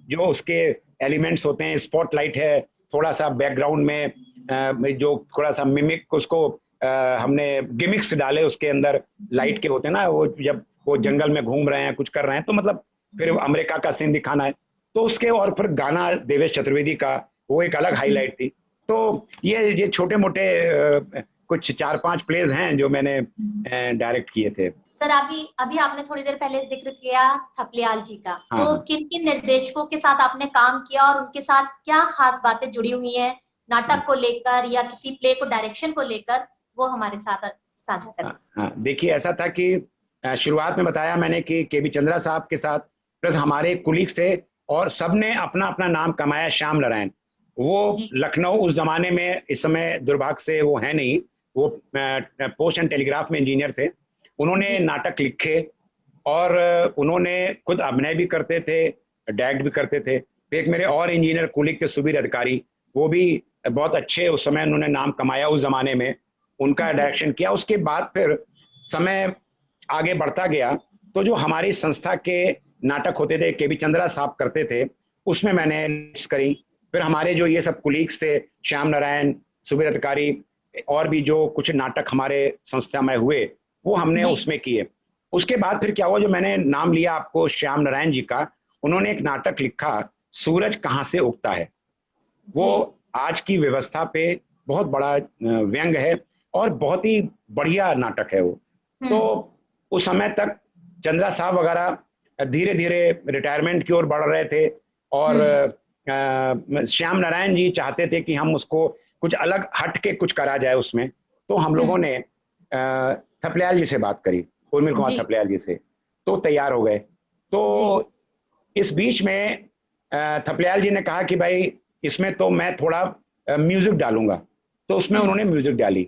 जो उसके एलिमेंट्स होते हैं, स्पॉट लाइट है, थोड़ा सा बैकग्राउंड में जो थोड़ा सा मिमिक उसको हमने गिमिक्स डाले उसके अंदर लाइट के होते हैं ना, वो जब वो जंगल में घूम रहे हैं कुछ कर रहे हैं तो मतलब फिर अमेरिका का सीन दिखाना है तो उसके। और फिर गाना देवेश चतुर्वेदी का वो एक अलग हाईलाइट थी। तो ये छोटे मोटे कुछ 4-5 प्लेज हैं जो मैंने डायरेक्ट किए थे। सर अभी आपने थोड़ी देर पहले जिक्र किया थपलियाल जी का। हाँ, तो किन किन निर्देशकों के साथ आपने काम किया और उनके साथ क्या खास बातें जुड़ी हुई हैं नाटक को लेकर या किसी प्ले को डायरेक्शन को लेकर, वो हमारे साथ साझा करें। हाँ, देखिए ऐसा था कि शुरुआत में बताया मैंने कि केबी चंद्रा साहब के साथ प्लस हमारे कुलीग्स थे और सबने अपना अपना नाम कमाया। श्याम नारायण वो लखनऊ उस जमाने में, इस समय दुर्भाग्य से वो है नहीं, वो पोस्ट एंड टेलीग्राफ में इंजीनियर थे। उन्होंने नाटक लिखे और उन्होंने खुद अभिनय भी करते थे, डायरेक्ट भी करते थे। एक मेरे और इंजीनियर कुलीग थे सुबीर अधिकारी, वो भी बहुत अच्छे, उस समय उन्होंने नाम कमाया उस जमाने में, उनका डायरेक्शन किया। उसके बाद फिर समय आगे बढ़ता गया तो जो हमारी संस्था के नाटक होते थे केबी चंद्रा साहब करते थे उसमें मैंने करी। फिर हमारे जो ये सब कुलीग्स थे श्याम नारायण, सुबीर अधिकारी और भी जो कुछ नाटक हमारे संस्था में हुए वो हमने उसमें किए। उसके बाद फिर क्या हुआ, जो मैंने नाम लिया आपको श्याम नारायण जी का, उन्होंने एक नाटक लिखा सूरज कहाँ से उगता है। वो आज की व्यवस्था पे बहुत बड़ा व्यंग है और बहुत ही बढ़िया नाटक है वो। तो उस समय तक चंद्रा साहब वगैरह धीरे धीरे रिटायरमेंट की ओर बढ़ रहे थे और श्याम नारायण जी चाहते थे कि हम उसको कुछ अलग हट के कुछ करा जाए उसमें। तो हम लोगों ने थपलियाल जी से बात करी, उर्मिल कुमार थपलियाल जी से, तो तैयार हो गए। तो इस बीच में थपलियाल जी ने कहा कि भाई इसमें तो मैं थोड़ा म्यूजिक डालूंगा, तो उसमें उन्होंने म्यूजिक डाली।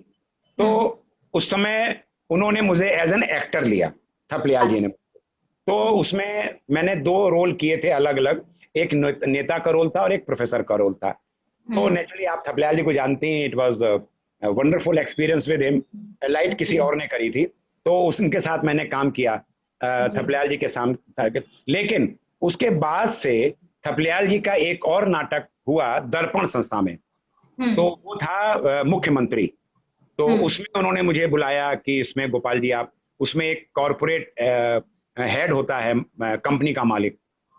तो उस समय उन्होंने मुझे एज एन एक्टर लिया थपलियाल जी ने। तो उसमें मैंने 2 रोल किए थे अलग अलग, एक नेता का रोल था और एक प्रोफेसर का रोल था। तो नेचुरली आप थपलियाल जी को जानते हैं, it was wonderful experience with him. Light किसी और ने करी थी तो उनके साथ मैंने काम किया थपलियाल जी के सामने। लेकिन उसके बाद से थपलियाल जी का एक और नाटक हुआ दर्पण संस्था में, तो वो था मुख्यमंत्री। तो उसमें उन्होंने मुझे बुलाया कि इसमें गोपाल जी आप, उसमें एक कॉरपोरेट हेड होता है कंपनी का मालिक,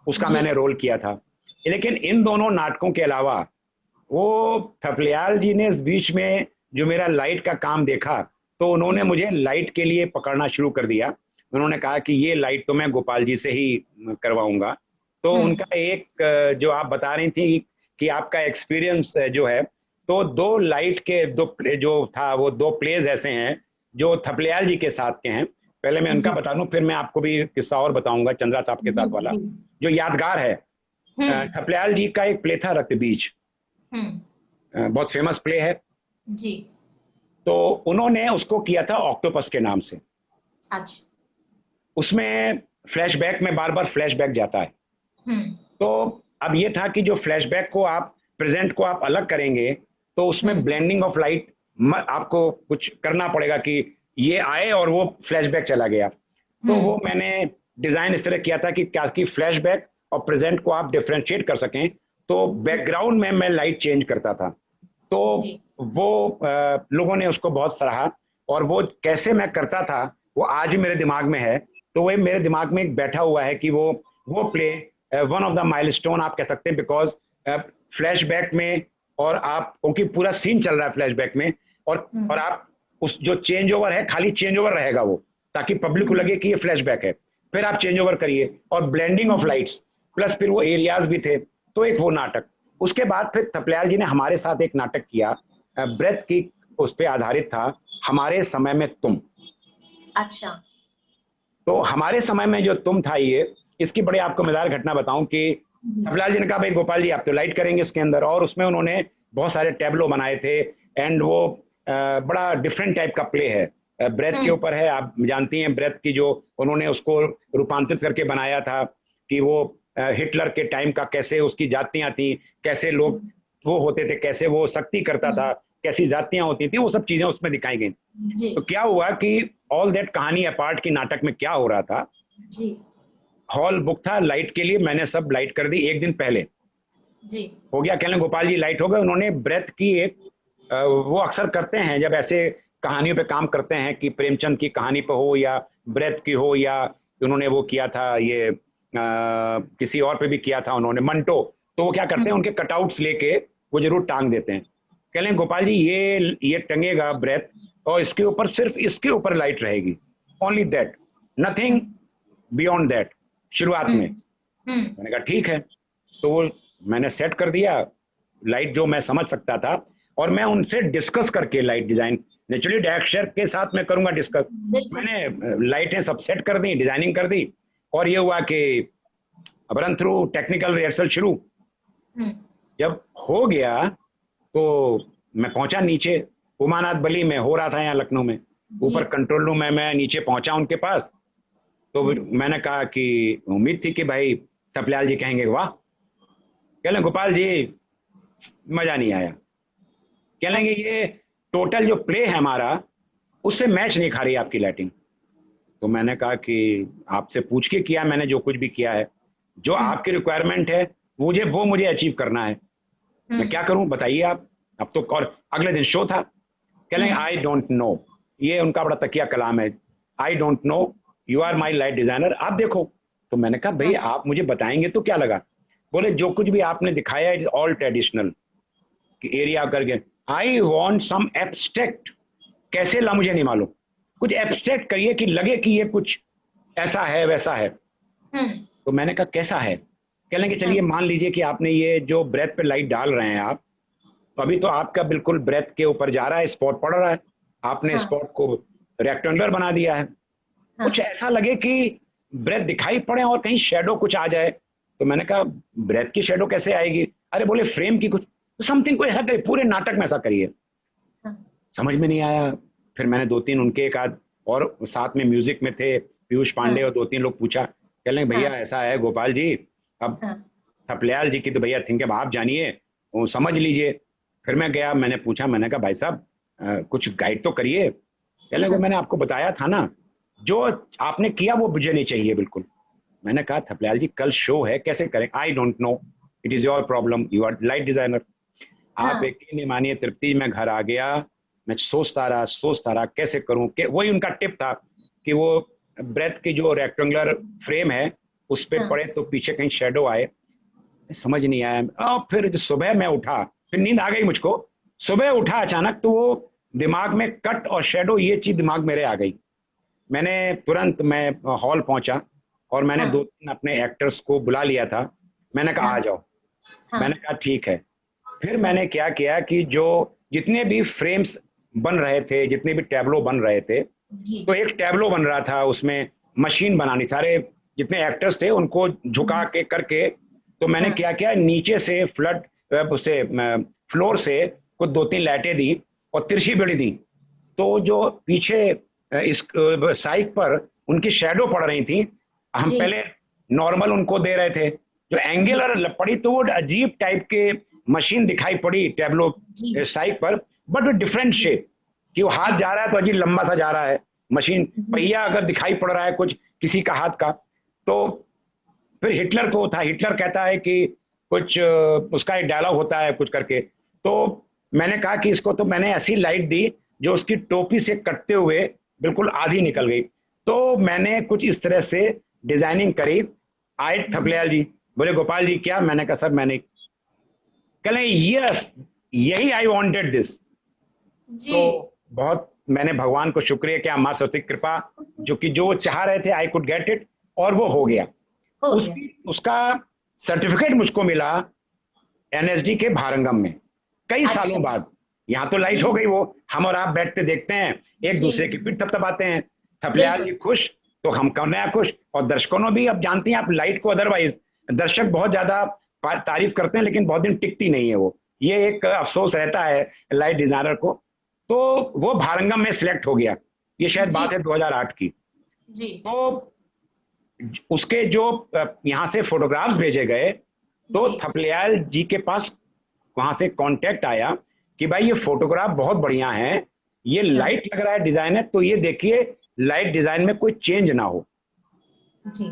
उसका मैंने रोल किया था। लेकिन इन दोनों नाटकों के अलावा वो थपलियाल जी ने इस बीच में जो मेरा लाइट का काम देखा तो उन्होंने मुझे लाइट के लिए पकड़ना शुरू कर दिया। उन्होंने कहा कि ये लाइट तो मैं गोपाल जी से ही करवाऊंगा। तो उनका एक जो आप बता रही थी कि आपका एक्सपीरियंस जो है, तो 2 लाइट के 2 जो था वो 2 प्लेज ऐसे हैं जो थपलियाल जी के साथ के हैं। पहले मैं उनका बता दूं फिर मैं आपको भी किस्सा और बताऊंगा चंद्रा साहब के साथ वाला जो यादगार है। थपलियाल जी का एक प्ले था रक्त बीज, बहुत फेमस प्ले है जी। तो उन्होंने उसको किया था ऑक्टोपस के नाम से। अच्छा। उसमें फ्लैशबैक में बार बार फ्लैशबैक जाता है। तो अब ये था कि जो फ्लैशबैक को आप प्रेजेंट को आप अलग करेंगे तो उसमें ब्लेंडिंग ऑफ लाइट आपको कुछ करना पड़ेगा कि ये आए और वो फ्लैशबैक चला गया। तो वो मैंने डिजाइन इस तरह किया था कि क्या कि फ्लैशबैक और प्रेजेंट को आप डिफरेंशिएट कर सकें। तो बैकग्राउंड में मैं लाइट चेंज करता था। तो वो लोगों ने उसको बहुत सराहा और वो कैसे मैं करता था वो आज ही मेरे दिमाग में है। तो वो मेरे दिमाग में बैठा हुआ है कि वो play one of the milestone आप कह सकते हैं, बिकॉज फ्लैशबैक में और आप क्योंकि पूरा सीन चल रहा है फ्लैशबैक में और आप उस जो चेंज ओवर है खाली चेंज ओवर रहेगा वो, ताकि पब्लिक को लगे कि ये फ्लैशबैक है। फिर आप चेंज ओवर करिए और ब्लेंडिंग ऑफ लाइट्स प्लस फिर वो एरियाज भी थे। तो एक वो नाटक, उसके बाद फिर थपलियाल जी ने हमारे साथ एक नाटक किया ब्रेथ की, उस पर आधारित था हमारे समय में तुम। अच्छा। तो हमारे समय में जो तुम था ये, इसकी बड़ी आपको मजेदार घटना बताऊं कि थपलियाल जी ने कहा भाई गोपाल जी आप तो लाइट करेंगे इसके अंदर, और उसमें उन्होंने बहुत सारे टैबलो बनाए थे एंड वो बड़ा डिफरेंट टाइप का प्ले है, ब्रेथ के ऊपर है। आप जानती हैं ब्रेथ की जो उन्होंने उसको रूपांतरित करके बनाया था कि वो हिटलर के टाइम का कैसे उसकी जातियां थी, कैसे लोग वो होते थे, कैसे वो सख्ती करता था, कैसी जातियां होती थी, वो सब चीजें उसमें दिखाई गई। तो क्या हुआ कि ऑल दैट कहानी अपार्ट की नाटक में क्या हो रहा था, हॉल बुक था लाइट के लिए, मैंने सब लाइट कर दी एक दिन पहले जी। हो गया, कहने गोपाल जी लाइट हो गए। उन्होंने ब्रेथ की एक वो अक्सर करते हैं जब ऐसे कहानियों पे काम करते हैं कि प्रेमचंद की कहानी पे हो या ब्रेथ की हो, या उन्होंने वो किया था ये किसी और पे भी किया था उन्होंने, मंटो, तो वो क्या करते हैं उनके कटआउट्स लेके वो जरूर टांग देते हैं। कह लें गोपाल जी ये टंगेगा ब्रेथ और इसके ऊपर सिर्फ इसके ऊपर लाइट रहेगी, only that, nothing beyond that, शुरुआत में। मैंने कहा ठीक है, तो वो मैंने सेट कर दिया लाइट जो मैं समझ सकता था, और मैं उनसे डिस्कस करके लाइट डिजाइन, नेचुरली डायरेक्टर के साथ मैं करूंगा डिस्कस, मैंने लाइटें सब सेट कर दी, डिजाइनिंग कर दी, और ये हुआ कि अब रन थ्रू टेक्निकल रिहर्सल शुरू। जब हो गया तो मैं पहुंचा नीचे, उमानाथ बली में हो रहा था यहाँ लखनऊ में, ऊपर कंट्रोल रूम में मैं नीचे पहुंचा उनके पास। तो मैंने कहा कि उम्मीद थी कि भाई थपलियाल जी कहेंगे वाह, कह लें गोपाल जी मजा नहीं आया, कह लेंगे ये टोटल जो प्ले है हमारा उससे मैच नहीं खा रही आपकी लाइटिंग। तो मैंने कहा कि आपसे पूछ के किया मैंने, जो कुछ भी किया है, जो आपकी रिक्वायरमेंट है वो मुझे अचीव करना है, मैं क्या करूं बताइए आप। अब तो और अगले दिन शो था, कह लेंगे आई डोंट नो, ये उनका बड़ा तकिया कलाम है, I don't know, you are my light designer, आप देखो। तो मैंने कहा भाई आप मुझे बताएंगे तो क्या लगा, बोले जो कुछ भी आपने दिखाया it is all traditional area करके, आई वॉन्ट सम एब्स्ट्रैक्ट, कैसे ला मुझे नहीं मालूम, कुछ एब्स्ट्रैक्ट करिए कि लगे कि ये कुछ ऐसा है वैसा है। तो मैंने कहा कैसा है, कह लेंगे चलिए मान लीजिए कि आपने ये जो ब्रेथ पे लाइट डाल रहे हैं आप, तो अभी तो आपका बिल्कुल ब्रेथ के ऊपर जा रहा है, स्पॉट पड़ रहा है, आपने स्पॉट को रेक्टेंगुलर बना दिया है, कुछ ऐसा लगे कि ब्रेथ दिखाई पड़े और कहीं शेडो कुछ आ जाए। तो मैंने कहा ब्रेथ की शेडो कैसे आएगी, अरे बोले फ्रेम की कुछ समथिंग को ऐसा करिए, पूरे नाटक में ऐसा करिए। समझ में नहीं आया। फिर मैंने दो तीन उनके एक आध और साथ में म्यूजिक में थे पीयूष पांडे और दो तीन लोग पूछा, कह लें भैया ऐसा है गोपाल जी, अब थपलियाल जी की तो भैया थिंक अब आप जानिए, वो समझ लीजिए। फिर मैं गया, मैंने पूछा, मैंने कहा भाई साहब कुछ गाइड तो करिए। कह लें मैंने आपको बताया था ना, जो आपने किया वो मुझे नहीं चाहिए बिल्कुल। मैंने कहा थपलियाल जी कल शो है, कैसे करें, I don't know, it is your problem, you are light designer. आप यकीन नहीं मानिए तृप्ति, मैं घर आ गया, मैं सोचता रहा कैसे करूं, वही उनका टिप था कि वो ब्रेथ की जो रेक्टेंगुलर फ्रेम है उस पर पड़े तो पीछे कहीं शेडो आए, समझ नहीं आया। और फिर सुबह मैं उठा, फिर नींद आ गई मुझको, सुबह उठा अचानक तो वो दिमाग में कट और शेडो ये चीज दिमाग मेरे आ गई। मैंने तुरंत मैं हॉल पहुंचा और मैंने दो तीन अपने एक्टर्स को बुला लिया था, मैंने कहा आ जाओ। मैंने कहा ठीक है। फिर मैंने क्या किया कि जो जितने भी फ्रेम्स बन रहे थे, जितने भी टैबलो बन रहे थे, तो एक टैबलो बन रहा था, उसमें मशीन बनानी, सारे जितने एक्टर्स थे उनको झुका के करके, तो मैंने क्या किया नीचे से उससे फ्लोर से कुछ दो तीन लाइटें दी और तिरछी बेड़ी दी, तो जो पीछे इस साइड पर उनकी शैडो पड़ रही थी, हम पहले नॉर्मल उनको दे रहे थे, जो एंगुलर पड़ी तो वो अजीब टाइप के मशीन दिखाई पड़ी टैबलो साइड पर, बट डिफरेंट शेप, कि वो हाथ जा रहा है तो अजीब लंबा सा जा रहा है, मशीन पहिया अगर दिखाई पड़ रहा है कुछ किसी का हाथ का। तो फिर हिटलर को था, हिटलर कहता है कि कुछ उसका एक डायलॉग होता है कुछ करके, तो मैंने कहा कि इसको तो मैंने ऐसी लाइट दी जो उसकी टोपी से कटते हुए बिल्कुल आधी निकल गई। तो मैंने कुछ इस तरह से डिजाइनिंग करी। आए थपलियाल जी, बोले गोपाल जी क्या, मैंने कहा सर मैंने, कहें यस यही आई वांटेड दिस। तो बहुत मैंने भगवान को शुक्रिया किया, मां सरस्वती कृपा, जो कि जो चाह रहे थे आई कुड गेट इट, और वो हो गया। उसका सर्टिफिकेट मुझको मिला एनएसडी के भारंगम में कई सालों बाद। यहाँ तो लाइट हो गई, वो हम और आप बैठते देखते हैं, एक दूसरे की पीठ थपथपाते हैं, थपलियाल जी खुश तो हम करने खुश, और दर्शकों ने भी, अब जानती हैं आप लाइट को, अदरवाइज दर्शक बहुत ज्यादा तारीफ करते हैं लेकिन बहुत दिन टिकती नहीं है वो, ये एक अफसोस रहता है लाइट डिजाइनर को। तो वो भारंगम में सिलेक्ट हो गया। ये शायद बात है 2008 की। जी। तो उसके जो यहाँ से फोटोग्राफ्स भेजे गए, तो थपलियाल जी के पास वहां से कांटेक्ट आया कि भाई ये फोटोग्राफ बहुत बढ़िया है, ये लाइट लग रहा है डिजाइन है, तो ये देखिए लाइट डिजाइन में कोई चेंज ना हो। जी।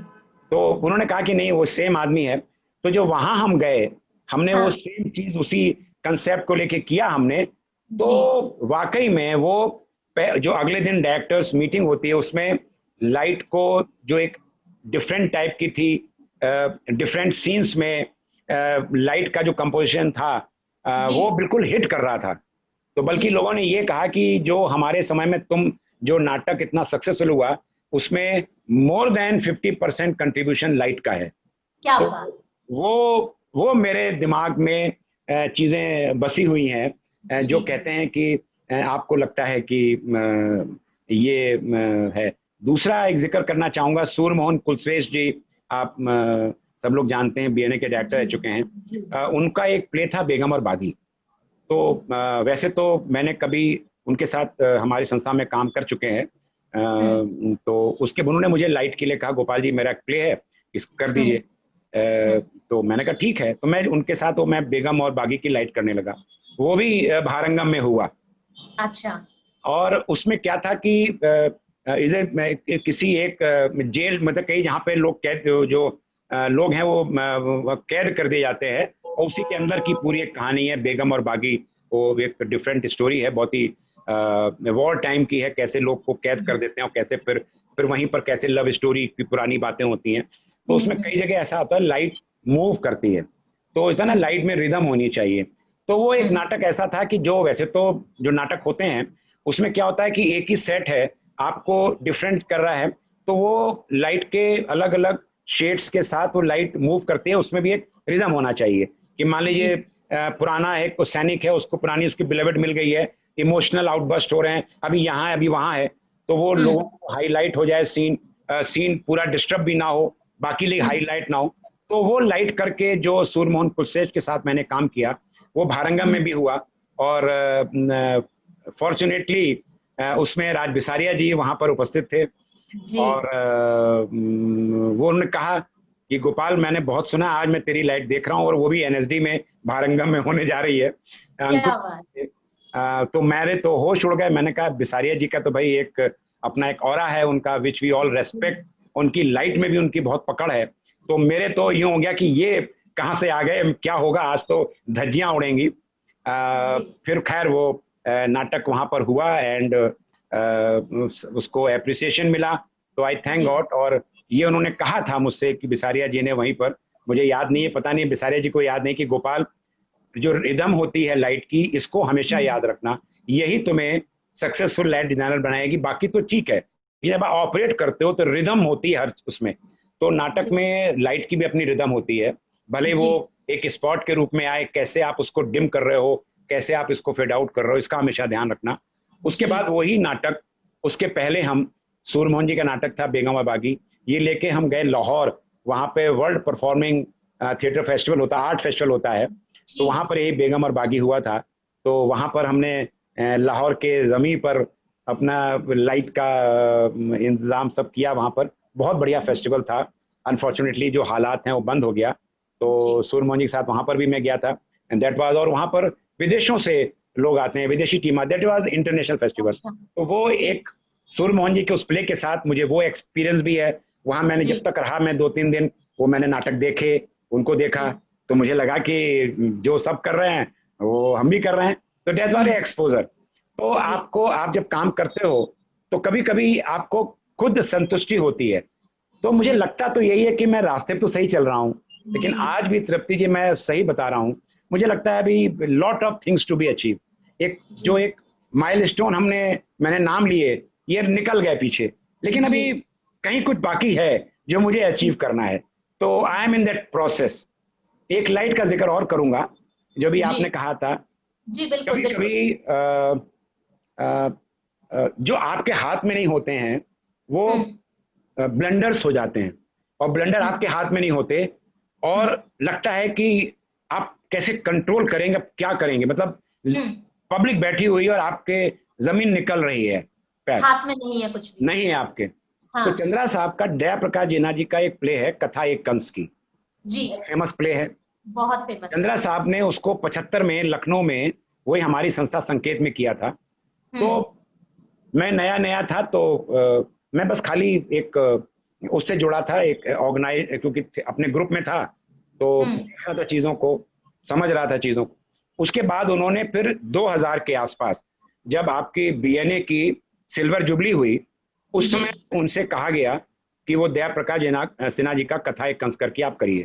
तो उन्होंने कहा कि नहीं वो सेम आदमी है। तो जो वहां हम गए, हमने वो सेम चीज उसी कंसेप्ट को लेके किया हमने। तो वाकई में वो जो अगले दिन डायरेक्टर्स मीटिंग होती है उसमें लाइट को जो एक डिफरेंट टाइप की थी, डिफरेंट सीन्स में लाइट का जो कंपोजिशन था वो बिल्कुल हिट कर रहा था। तो बल्कि लोगों ने ये कहा कि जो हमारे समय में तुम जो नाटक इतना सक्सेसफुल हुआ उसमें मोर देन 50% कंट्रीब्यूशन लाइट का है। क्या तो बात। वो मेरे दिमाग में चीजें बसी हुई हैं जो कहते हैं कि आपको लगता है कि ये है। दूसरा एक जिक्र करना चाहूंगा, सूरमोहन कुलश्रेष्ठ जी, आप सब लोग जानते हैं, बीएनए के डायरेक्टर रह चुके हैं। उनका एक प्ले था बेगम और बागी। तो वैसे तो मैंने कभी उनके साथ हमारी संस्था में काम कर चुके हैं। तो उसके उन्होंने मुझे लाइट के लिए कहा गोपाल जी मेरा प्ले है इस कर दीजिए। तो मैंने कहा ठीक है। तो मैं उनके साथ वो मैं बेगम और बागी की लाइट करने लगा। वो भी भारंगम में हुआ। अच्छा। और उसमें क्या था कि इसे किसी एक जेल, मतलब कहीं जहाँ पे लोग कैद जो लोग हैं वो कैद कर दिए जाते हैं, और उसी के अंदर की पूरी एक कहानी है बेगम और बागी। वो एक डिफरेंट स्टोरी है, बहुत ही वॉर टाइम की है, कैसे लोग को कैद कर देते हैं और कैसे फिर वहीं पर कैसे लव स्टोरी की पुरानी बातें होती हैं। तो उसमें कई जगह ऐसा होता है लाइट मूव करती है, तो ऐसा ना लाइट में रिदम होनी चाहिए। तो वो एक नाटक ऐसा था कि जो वैसे तो जो नाटक होते हैं उसमें क्या होता है कि एक ही सेट है, आपको डिफरेंट कर रहा है, तो वो लाइट के अलग अलग शेड्स के साथ वो लाइट मूव करती है, उसमें भी एक रिदम होना चाहिए। कि मान लीजिए पुराना एक सैनिक है, उसको पुरानी उसकी बिलेवेड मिल गई है, इमोशनल आउटबर्स्ट हो रहे हैं, अभी यहाँ है अभी वहाँ है, तो वो लोगों को हाईलाइट हो जाए सीन पूरा डिस्टर्ब भी ना हो, बाकी लिए हाईलाइट ना हो। तो वो लाइट करके जो सूरमोहन कुलश्रेष्ठ के साथ मैंने काम किया वो भारंगम में भी हुआ। और फॉर्चुनेटली उसमें राज बिसारिया जी वहां पर उपस्थित थे। और वो उन्होंने कहा कि गोपाल मैंने बहुत सुना, आज मैं तेरी लाइट देख रहा हूँ, और वो भी एनएसडी में भारंगम में होने जा रही है। तो मेरे तो होश उड़ गए। मैंने कहा बिसारिया जी का तो भाई एक अपना एक ऑरा है उनका, विच वी ऑल रेस्पेक्ट, उनकी लाइट में भी उनकी बहुत पकड़ है। तो मेरे तो यूं हो गया कि ये कहाँ से आ गए, क्या होगा, आज तो धज्जियां उड़ेंगी। फिर खैर वो नाटक वहां पर हुआ एंड उसको एप्रिसिएशन मिला, तो आई थैंक गॉड। और ये उन्होंने कहा था मुझसे कि बिसारिया जी ने वहीं पर, मुझे याद नहीं है, पता नहीं बिसारिया जी को याद नहीं, कि गोपाल जो रिदम होती है लाइट की इसको हमेशा याद रखना, यही तुम्हें सक्सेसफुल लाइट डिजाइनर बनाएगी। बाकी तो ठीक है, जब आप ऑपरेट करते हो तो रिदम होती है हर उसमें। तो नाटक में लाइट की भी अपनी रिदम होती है, भले वो एक स्पॉट के रूप में आए, कैसे आप उसको डिम कर रहे हो, कैसे आप इसको फेड आउट कर रहे हो, इसका हमेशा ध्यान रखना। उसके बाद वही नाटक, उसके पहले हम सूरमोहन जी का नाटक था बेगम और बागी, ये लेके हम गए लाहौर। वहाँ पे वर्ल्ड परफॉर्मिंग थिएटर फेस्टिवल होता है, आर्ट फेस्टिवल होता है, तो वहाँ पर यही बेगम और बागी हुआ था। तो वहाँ पर हमने लाहौर के ज़मीन पर अपना लाइट का इंतज़ाम सब किया। वहाँ पर बहुत बढ़िया फेस्टिवल था। अनफॉर्चुनेटली जो हालात हैं वो बंद हो गया, तो सूरमोहन जी के साथ वहाँ पर भी मैं गया था एंड दैट वाज। और वहाँ पर विदेशों से लोग आते हैं, विदेशी team, that was international festival. तो वो एक सूरमोहन जी के उस प्ले के साथ मुझे वो एक्सपीरियंस भी है। वहाँ मैंने जब तक रहा, मैं 2-3 दिन वो मैंने नाटक देखे, उनको देखा, तो मुझे लगा कि जो सब कर रहे हैं वो हम भी कर रहे हैं। तो दैट वाज एक्सपोजर। तो आपको, आप जब काम करते हो तो कभी कभी आपको खुद संतुष्टि होती है। तो मुझे लगता तो यही है कि मैं रास्ते पे तो सही चल रहा हूँ, लेकिन आज भी तृप्ति जी मैं सही बता रहा हूँ, मुझे लगता है अभी lot of things to be achieve. एक माइलस्टोन मैंने नाम लिए, ये निकल गए पीछे, लेकिन अभी कहीं कुछ बाकी है जो मुझे अचीव करना है। तो I am in that process. एक लाइट का जिक्र और करूंगा, जो भी आपने कहा था। जी बिल्कुल, कभी जो आपके हाथ में नहीं होते हैं वो ब्लंडर्स हो जाते हैं, और ब्लंडर आपके हाथ में नहीं होते, और लगता है कि आप कैसे कंट्रोल करेंगे, क्या करेंगे। मतलब पब्लिक बैठी हुई है और आपके जमीन निकल रही है, पैर हाथ में नहीं है कुछ भी। नहीं है आपके। हाँ। तो चंद्रा साहब का दया प्रकाश जेना जी का एक प्ले है, कथा एक कंस की, जी। फेमस प्ले है। बहुत फेमस। चंद्रा साहब ने उसको 75 में लखनऊ में, वही हमारी संस्था संकेत में किया था। तो मैं नया नया था, तो मैं बस खाली एक उससे जुड़ा था, एक ऑर्गेनाइज, क्योंकि अपने ग्रुप में था, तो देख रहा था चीज़ों को, समझ रहा था चीज़ों को। उसके बाद उन्होंने फिर 2000 के आसपास, जब आपकी बीएनए की सिल्वर जुबली हुई, उस समय उनसे कहा गया कि वो दया प्रकाश सिन्हा जी का कथा एक कंस करके आप करिए।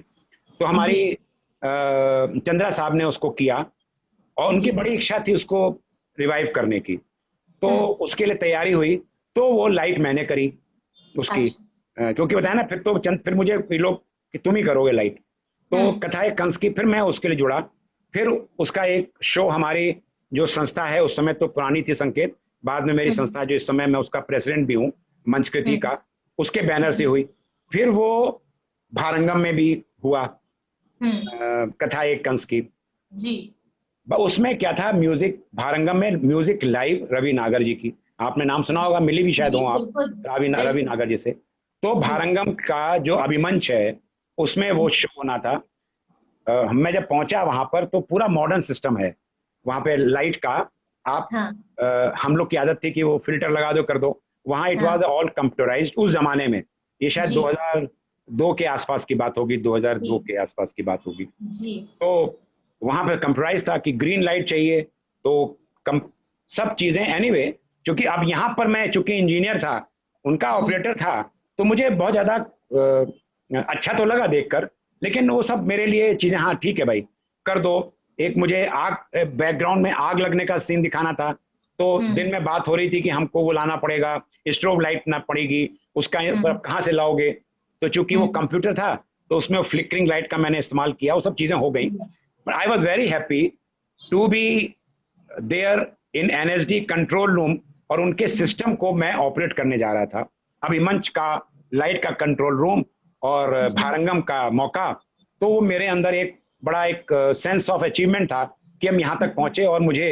तो हमारी चंद्रा साहब ने उसको किया, और उनकी बड़ी इच्छा थी उसको रिवाइव करने की। तो उसके लिए तैयारी हुई, तो वो लाइट मैंने करी उसकी। क्योंकि बताया ना, फिर तो फिर मुझे लोग कि तुम ही करोगे लाइट, तो कथा एक कंस की फिर मैं उसके लिए जुड़ा। फिर उसका एक शो, हमारी जो संस्था है उस समय तो पुरानी थी संकेत, बाद में मेरी संस्था जो इस समय मैं उसका प्रेसिडेंट भी हूँ, मंचकृति का, उसके बैनर से हुई। फिर वो भारंगम में भी हुआ, कथा एक कंस की जी। उसमें क्या था, म्यूजिक भारंगम में म्यूजिक लाइव रवि नागर जी की, आपने नाम सुना होगा, मिली भी शायद हो आप रवि नागर जी से। तो भारंगम का जो अभिमंच है उसमें वो शो होना था। मैं जब पहुंचा वहां पर, तो पूरा मॉडर्न सिस्टम है वहां पे लाइट का। आप हम लोग की आदत थी कि वो फिल्टर लगा दो कर दो, वहां इट वाज ऑल कंप्यूटराइज्ड उस जमाने में। ये शायद 2002 के आसपास की बात होगी, 2002 के आसपास की बात होगी। तो वहां पर कंप्यूटराइज था कि ग्रीन लाइट चाहिए, तो सब चीजें एनीवे, क्योंकि अब यहाँ पर मैं चूंकि इंजीनियर था, उनका ऑपरेटर था, तो मुझे बहुत ज्यादा अच्छा तो लगा देखकर, लेकिन वो सब मेरे लिए चीजें, हाँ ठीक है भाई कर दो। एक मुझे आग, बैकग्राउंड में आग लगने का सीन दिखाना था, तो दिन में बात हो रही थी कि हमको वो लाना पड़ेगा, स्ट्रोब लाइट ना पड़ेगी, उसका कहाँ से लाओगे। तो चूंकि वो कंप्यूटर था, तो उसमें फ्लिकरिंग लाइट का मैंने इस्तेमाल किया, वो सब चीजें हो गई। But I was very happy to be there in NSD control room, और उनके सिस्टम को मैं ऑपरेट करने जा रहा था। अभी मंच का, लाइट का कंट्रोल रूम और भारंगम का मौका, तो वो मेरे अंदर एक बड़ा एक सेंस ऑफ अचीवमेंट था कि हम यहाँ तक पहुंचे, और मुझे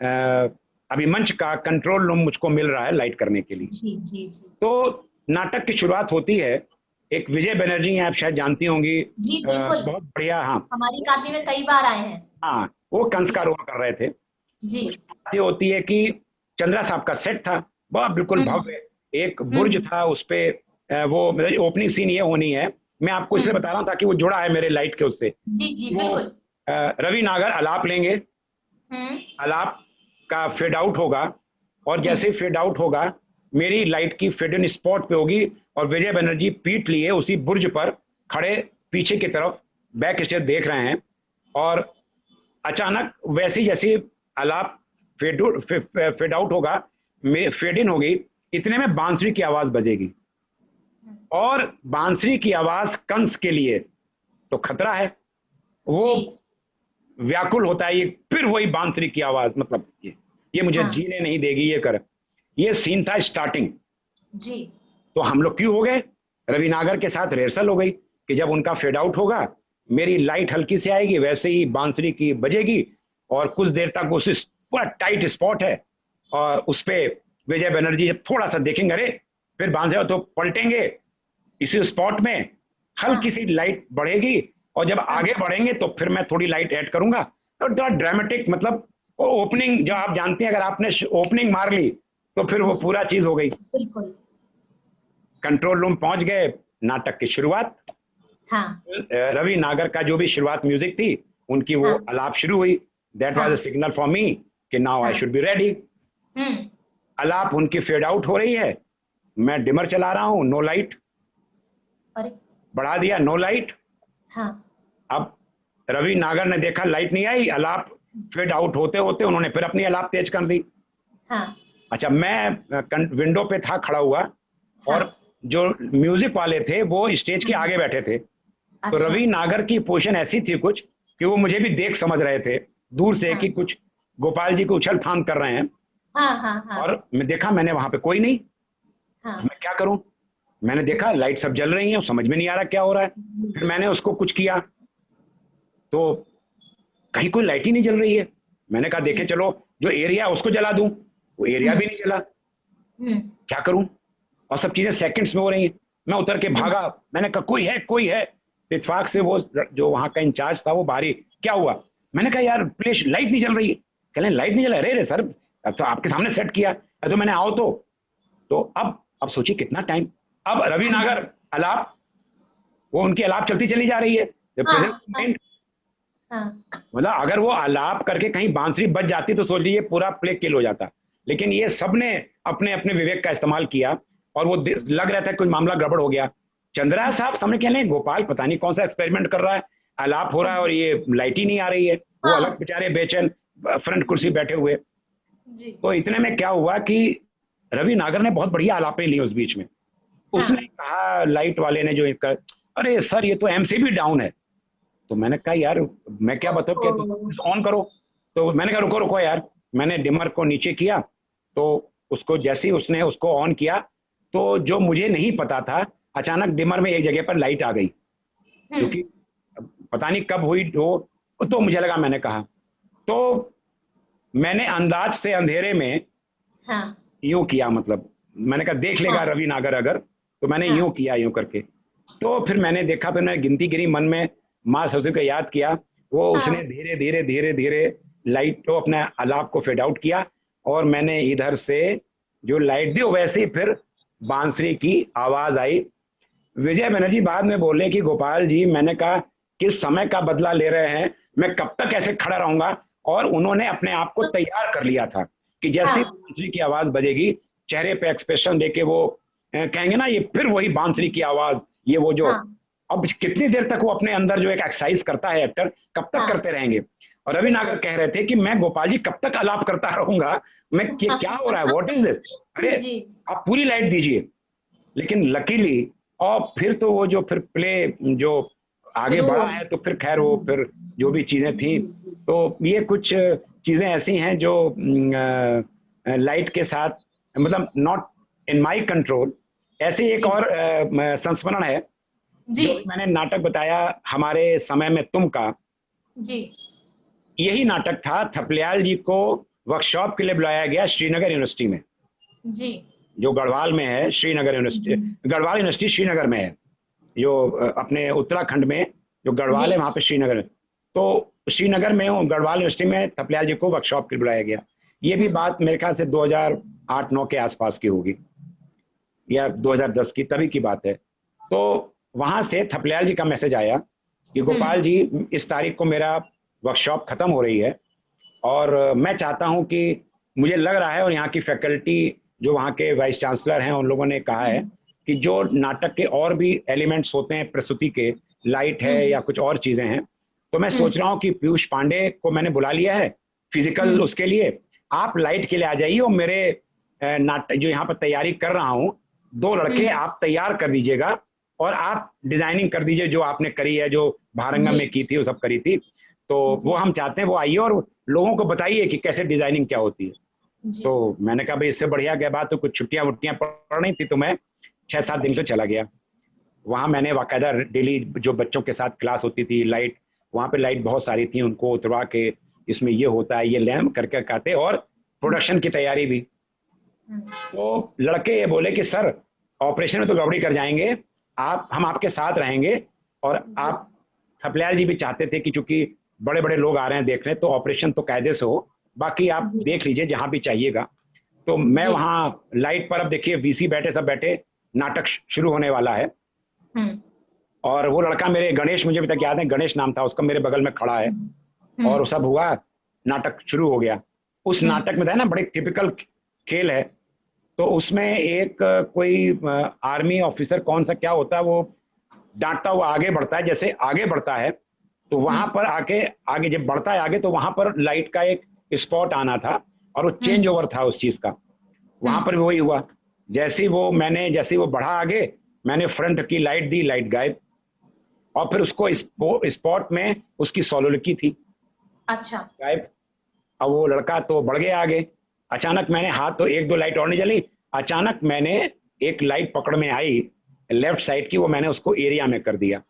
अभी मंच का कंट्रोल रूम मुझको मिल रहा है लाइट करने के लिए। जी। तो नाटक की शुरुआत होती है, एक विजय बनर्जी आप शायद जानती होंगी। जी बिल्कुल। बहुत बढ़िया। हाँ, हमारी काफी में कई बार आए हैं। हाँ, वो कंस का रोल कर रहे थे। जी। ये होती है कि चंद्रा साहब का सेट था, बहुत बिल्कुल भव्य, एक बुर्ज था उस पे। वो ओपनिंग सीन ये होनी है, मैं आपको इसलिए बता रहा हूँ ताकि वो जुड़ा है मेरे लाइट के उससे। जी बिल्कुल। रवि नागर अलाप लेंगे, अलाप का फेड आउट होगा, और जैसे ही फेड आउट होगा, मेरी लाइट की फेड इन स्पॉट पे होगी, और विजय बनर्जी पीठ लिए उसी बुर्ज पर खड़े पीछे की तरफ बैक स्टेज देख रहे हैं। और अचानक वैसी जैसी अलाप फेड आउट होगा, फेड इन होगी, इतने में बांसुरी की आवाज बजेगी, और बांसुरी की आवाज कंस के लिए तो खतरा है, वो व्याकुल होता है। ये फिर वही बांसुरी की आवाज, मतलब ये मुझे जीने नहीं देगी, ये कर। ये सीन था स्टार्टिंग जी। तो हम लोग क्यों हो गए, रवि नागर के साथ रिहर्सल हो गई कि जब उनका फेड आउट होगा, मेरी लाइट हल्की से आएगी, वैसे ही बांसुरी की बजेगी, और कुछ देर तक उस पूरा टाइट स्पॉट है, और उस पे विजय बनर्जी जब थोड़ा सा देखेंगे, अरे फिर बांसुरी, तो पलटेंगे इसी स्पॉट में, हल्की सी लाइट बढ़ेगी, और जब आगे बढ़ेंगे तो फिर मैं थोड़ी लाइट ऐड करूंगा। तो ड्रामेटिक, मतलब ओपनिंग जो आप जानते हैं, अगर आपने ओपनिंग मार ली तो फिर वो पूरा चीज हो गई। बिल्कुल। कंट्रोल रूम पहुंच गए, नाटक की शुरुआत। रवि नागर का जो भी शुरुआत म्यूजिक थी, उनकी वो अलाप शुरू हुई। That was a signal for me कि now I should be ready. अलाप उनकी फेड आउट हो रही है, मैं डिमर चला रहा हूं, नो लाइट, बढ़ा दिया, नो लाइट। अब रवि नागर ने देखा लाइट नहीं आई, अलाप फेड आउट होते होते उन्होंने फिर अपनी अलाप तेज कर दी। अच्छा, मैं विंडो पे था खड़ा हुआ, और जो म्यूजिक वाले थे वो स्टेज के आगे बैठे थे। तो रवि नागर की पोजीशन ऐसी थी कुछ कि वो मुझे भी देख समझ रहे थे दूर से कि कुछ गोपाल जी को उछल फांद कर रहे हैं। और मैं देखा, मैंने वहां पे कोई नहीं, मैं क्या करूं। मैंने देखा लाइट सब जल रही हैं, समझ में नहीं आ रहा क्या हो रहा है। फिर मैंने उसको कुछ किया, तो कहीं कोई लाइट ही नहीं जल रही है। मैंने कहा देखे चलो जो एरिया उसको जला दूं, वो एरिया भी नहीं चला, क्या करूं? और सब चीजें सेकंड्स में हो रही हैं। मैं उतर के भागा, मैंने कहा कोई है कोई है। इत्तेफाक से वो जो वहां का इंचार्ज था वो बाहरी, क्या हुआ? मैंने कहा यार प्लीज लाइट नहीं जल रही। कह रहे लाइट नहीं जला? अरे सर अब तो आपके सामने सेट किया, तो मैंने आओ तो अब सोचिए कितना टाइम। अब रवि नागर अलाप, वो उनकी अलाप चलती चली जा रही है प्रेजेंट मोमेंट। मतलब अगर वो अलाप करके कहीं बांसुरी बज जाती तो सोच लीजिए पूरा प्ले किल हो जाता। लेकिन ये सबने अपने अपने विवेक का इस्तेमाल किया और वो लग रहा था कुछ मामला गड़बड़ हो गया। चंद्रा साहब सामने कह रहे हैं गोपाल पता नहीं कौन सा एक्सपेरिमेंट कर रहा है, अलाप हो रहा है और ये लाइट ही नहीं आ रही है। वो अलग बेचारे बेचैन फ्रंट कुर्सी बैठे हुए। तो इतने में क्या हुआ कि रवि नागर ने बहुत बढ़िया आलापें ली उस बीच में। उसने कहा लाइट वाले ने जो अरे सर ये तो एमसीबी डाउन है। तो मैंने कहा यार मैं क्या बताऊं, क्या ऑन करो। तो मैंने कहा रुको रुको यार, मैंने डिमर को नीचे किया, तो उसको जैसे ही उसने उसको ऑन किया तो जो मुझे नहीं पता था अचानक डिमर में एक जगह पर लाइट आ गई, क्योंकि पता नहीं कब हुई तो मुझे लगा, मैंने कहा तो मैंने अंदाज से अंधेरे में यूं किया, मतलब मैंने कहा देख लेगा रवि नागर अगर, तो मैंने यूं किया यूं करके। तो फिर मैंने देखा, फिर मैंने गिनती गिनी मन में, माँ सरस्वती को याद किया, वो उसने धीरे धीरे धीरे धीरे लाइट को अपने अलाप को फेड आउट किया और मैंने इधर से जो लाइट दी वैसे ही फिर बांसुरी की आवाज आई। विजय बनर्जी बाद में बोले कि गोपाल जी, मैंने कहा किस समय का बदला ले रहे हैं, मैं कब तक ऐसे खड़ा रहूंगा। और उन्होंने अपने आप को तैयार कर लिया था कि जैसे बांसुरी की आवाज बजेगी चेहरे पे एक्सप्रेशन देके वो कहेंगे ना ये फिर वही बांसुरी की आवाज, ये वो जो अब कितनी देर तक वो अपने अंदर जो एक एक्सरसाइज करता है एक्टर, कब तक करते रहेंगे। और रवि नागर कह रहे थे कि मैं गोपाल जी कब तक आलाप करता रहूंगा, मैं क्या हो रहा है, व्हाट इज दिस, अरे आप पूरी लाइट दीजिए। लेकिन लकीली और फिर तो वो जो फिर प्ले जो आगे बढ़ा है तो फिर खैर वो फिर जो भी चीजें थी, तो ये कुछ चीजें ऐसी हैं जो लाइट के साथ, मतलब नॉट इन माय कंट्रोल। ऐसे एक और संस्मरण है जो मैंने नाटक बताया हमारे समय में तुम का जी, यही नाटक था। थपलियाल जी को वर्कशॉप के लिए बुलाया गया श्रीनगर यूनिवर्सिटी में जी, जो गढ़वाल में है, श्रीनगर यूनिवर्सिटी, गढ़वाल यूनिवर्सिटी श्रीनगर में है, जो अपने उत्तराखंड में जो गढ़वाल है वहां पे श्रीनगर। तो श्रीनगर में गढ़वाल यूनिवर्सिटी में थपलियाल जी को वर्कशॉप के लिए बुलाया गया। ये भी बात मेरे ख्याल से 2008-9 के आसपास की होगी या 2010 की, तभी की बात है। तो वहां से थपलियाल जी का मैसेज आया कि गोपाल जी इस तारीख को मेरा वर्कशॉप खत्म हो रही है और मैं चाहता हूं कि मुझे लग रहा है, और यहाँ की फैकल्टी जो वहाँ के वाइस चांसलर हैं उन लोगों ने कहा है कि जो नाटक के और भी एलिमेंट्स होते हैं प्रस्तुति के, लाइट है या कुछ और चीजें हैं, तो मैं सोच रहा हूँ कि पीयूष पांडे को मैंने बुला लिया है फिजिकल उसके लिए, आप लाइट के लिए आ जाइए और मेरे नाटक जो यहाँ पर तैयारी कर रहा हूँ 2 लड़के आप तैयार कर दीजिएगा और आप डिजाइनिंग कर दीजिए जो आपने करी है, जो भारंगम में की थी वो सब करी थी, तो वो हम चाहते हैं वो आइए और लोगों को बताइए कि कैसे डिजाइनिंग क्या होती है। तो मैंने कहा भाई इससे बढ़िया क्या बात, तो कुछ छुट्टियां वुट्टियां पड़ रही थी तो मैं 6-7 दिन से चला गया वहां। मैंने बाकायदा डेली जो बच्चों के साथ क्लास होती थी, लाइट वहां पे लाइट बहुत सारी थी, उनको उतरवा के इसमें ये होता है ये लैम्प करके कहते, और प्रोडक्शन की तैयारी भी। तो लड़के ये बोले कि सर ऑपरेशन में तो गड़बड़ी कर जाएंगे, हम आपके साथ रहेंगे, और आप थपलियाल जी भी चाहते थे कि चूंकि बड़े बड़े लोग आ रहे हैं देखने तो ऑपरेशन तो कायदे से हो, बाकी आप देख लीजिए जहां भी चाहिएगा। तो मैं वहां लाइट पर, अब देखिए वीसी बैठे, सब बैठे, नाटक शुरू होने वाला है। और वो लड़का मेरे गणेश, मुझे अभी तक याद है गणेश नाम था उसका, मेरे बगल में खड़ा है और सब हुआ, नाटक शुरू हो गया। उस नाटक में था ना बड़े टिपिकल खेल है, तो उसमें एक कोई आर्मी ऑफिसर कौन सा क्या होता है, वो डांटता हुआ आगे बढ़ता है, जैसे आगे बढ़ता है तो वहां पर आगे जब बढ़ता है आगे तो वहां पर लाइट का एक स्पॉट आना था और वो चेंज ओवर था उस चीज का, वहां पर भी वही हुआ। जैसे ही वो बढ़ा आगे, मैंने फ्रंट की लाइट दी, लाइट गायब, और फिर उसको स्पॉट में उसकी सोलुलिकी थी, अच्छा गायब। अब वो लड़का तो बढ़ गया आगे, अचानक मैंने हाथ, तो 1-2 लाइट और नहीं जली, अचानक मैंने एक लाइट पकड़ में आई लेफ्ट साइड की, वो मैंने उसको एरिया में कर दिया।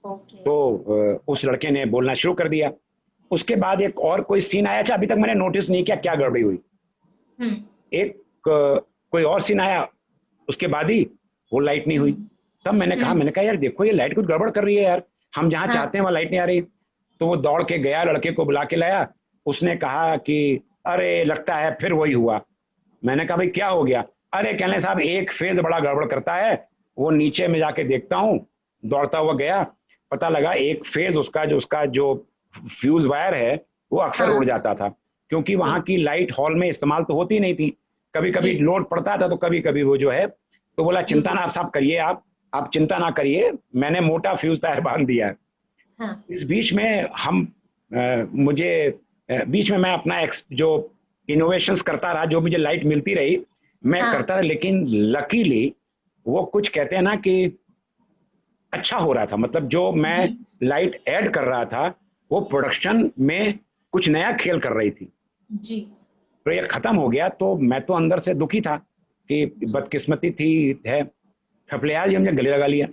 तो उस लड़के ने बोलना शुरू कर दिया। उसके बाद एक और कोई सीन आया था, अभी तक मैंने नोटिस नहीं किया क्या गड़बड़ी हुई। हम्म। कोई और सीन आया, उसके बाद ही वो लाइट नहीं हुई। तब मैंने कहा यार देखो ये लाइट कुछ गड़बड़ कर रही है यार, हम जहाँ हाँ। चाहते हैं वहाँ लाइट नहीं आ रही। तो वो दौड़ के गया, लड़के को बुला के लाया। उसने कहा कि अरे लगता है फिर वही हुआ। मैंने कहा भाई क्या हो गया? अरे कहने साहब एक फेज बड़ा गड़बड़ करता है, वो नीचे में जाके देखता हूँ। दौड़ता हुआ गया, पता लगा एक फेज उसका जो फ्यूज वायर है वो अक्सर हाँ। उड़ जाता था, क्योंकि वहां जी। की लाइट हॉल में इस्तेमाल तो होती नहीं थी। कभी कभी जी। लोड पड़ता था तो कभी कभी वो जो है, तो बोला जी। चिंता ना साहब करिए, आप चिंता ना करिए, मैंने मोटा फ्यूज तार बांध दिया है। हाँ। इस बीच में मुझे बीच में मैं अपना जो इनोवेशंस करता रहा, जो मुझे लाइट मिलती रही मैं हाँ। करता रहा, लेकिन लकीली वो कुछ कहते हैं ना कि अच्छा हो रहा था। मतलब जो मैं जी। लाइट ऐड कर रहा था वो प्रोडक्शन में कुछ नया खेल कर रही थी। जी। तो ये खत्म हो गया तो मैं तो अंदर से दुखी था कि बदकिस्मती थी है। थपलियाल जी मुझे गले लगा लिया,